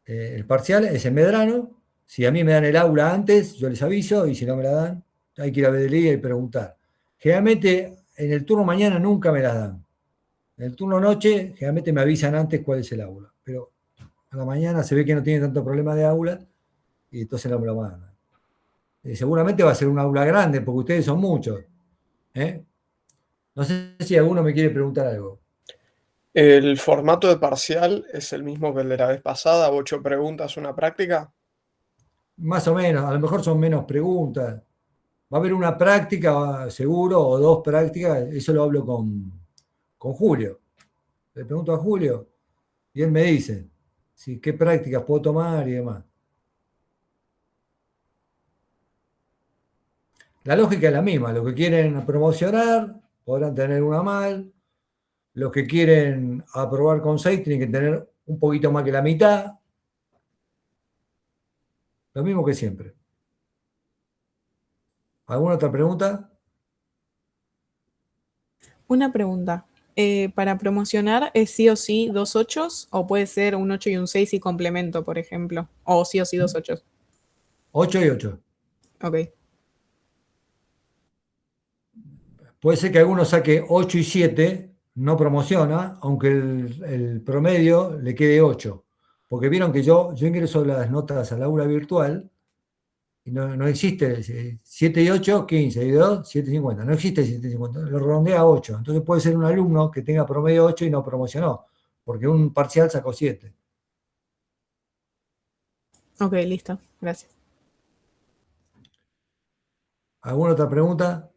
El parcial es en Medrano. Si a mí me dan el aula antes, yo les aviso, y si no me la dan, hay que ir a Bedelía y preguntar. Generalmente, en el turno mañana nunca me las dan. En el turno noche, generalmente me avisan antes cuál es el aula. Pero a la mañana se ve que no tiene tanto problema de aula, y entonces no me lo mandan. Seguramente va a ser un aula grande, porque ustedes son muchos. No sé si alguno me quiere preguntar algo. ¿El formato de parcial es el mismo que el de la vez pasada? 8 preguntas, una práctica. Más o menos, a lo mejor son menos preguntas. Va a haber una práctica, seguro, o 2 prácticas. Eso lo hablo con Julio. Le pregunto a Julio y él me dice qué prácticas puedo tomar y demás. La lógica es la misma. Los que quieren promocionar podrán tener una mal. Los que quieren aprobar con 6 tienen que tener un poquito más que la mitad. Lo mismo que siempre. ¿Alguna otra pregunta? Una pregunta. ¿Para promocionar es sí o sí 2 ochos o puede ser un 8 y un 6 y complemento, por ejemplo? O sí o sí 2 ochos. 8 y 8. Ok. Puede ser que alguno saque 8 y 7, no promociona, aunque el promedio le quede 8. Porque vieron que yo ingreso las notas al aula virtual y no existe 7 y 8, 15, y 2, 7,50. No existe 7,50, lo redondea a 8. Entonces puede ser un alumno que tenga promedio 8 y no promocionó, porque un parcial sacó 7. Ok, listo. Gracias. ¿Alguna otra pregunta?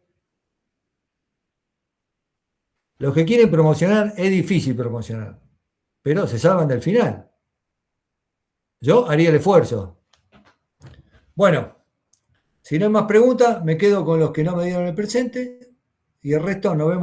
Los que quieren promocionar, es difícil promocionar, pero se salvan del final. Yo haría el esfuerzo. Bueno, si no hay más preguntas, me quedo con los que no me dieron el presente y el resto nos vemos.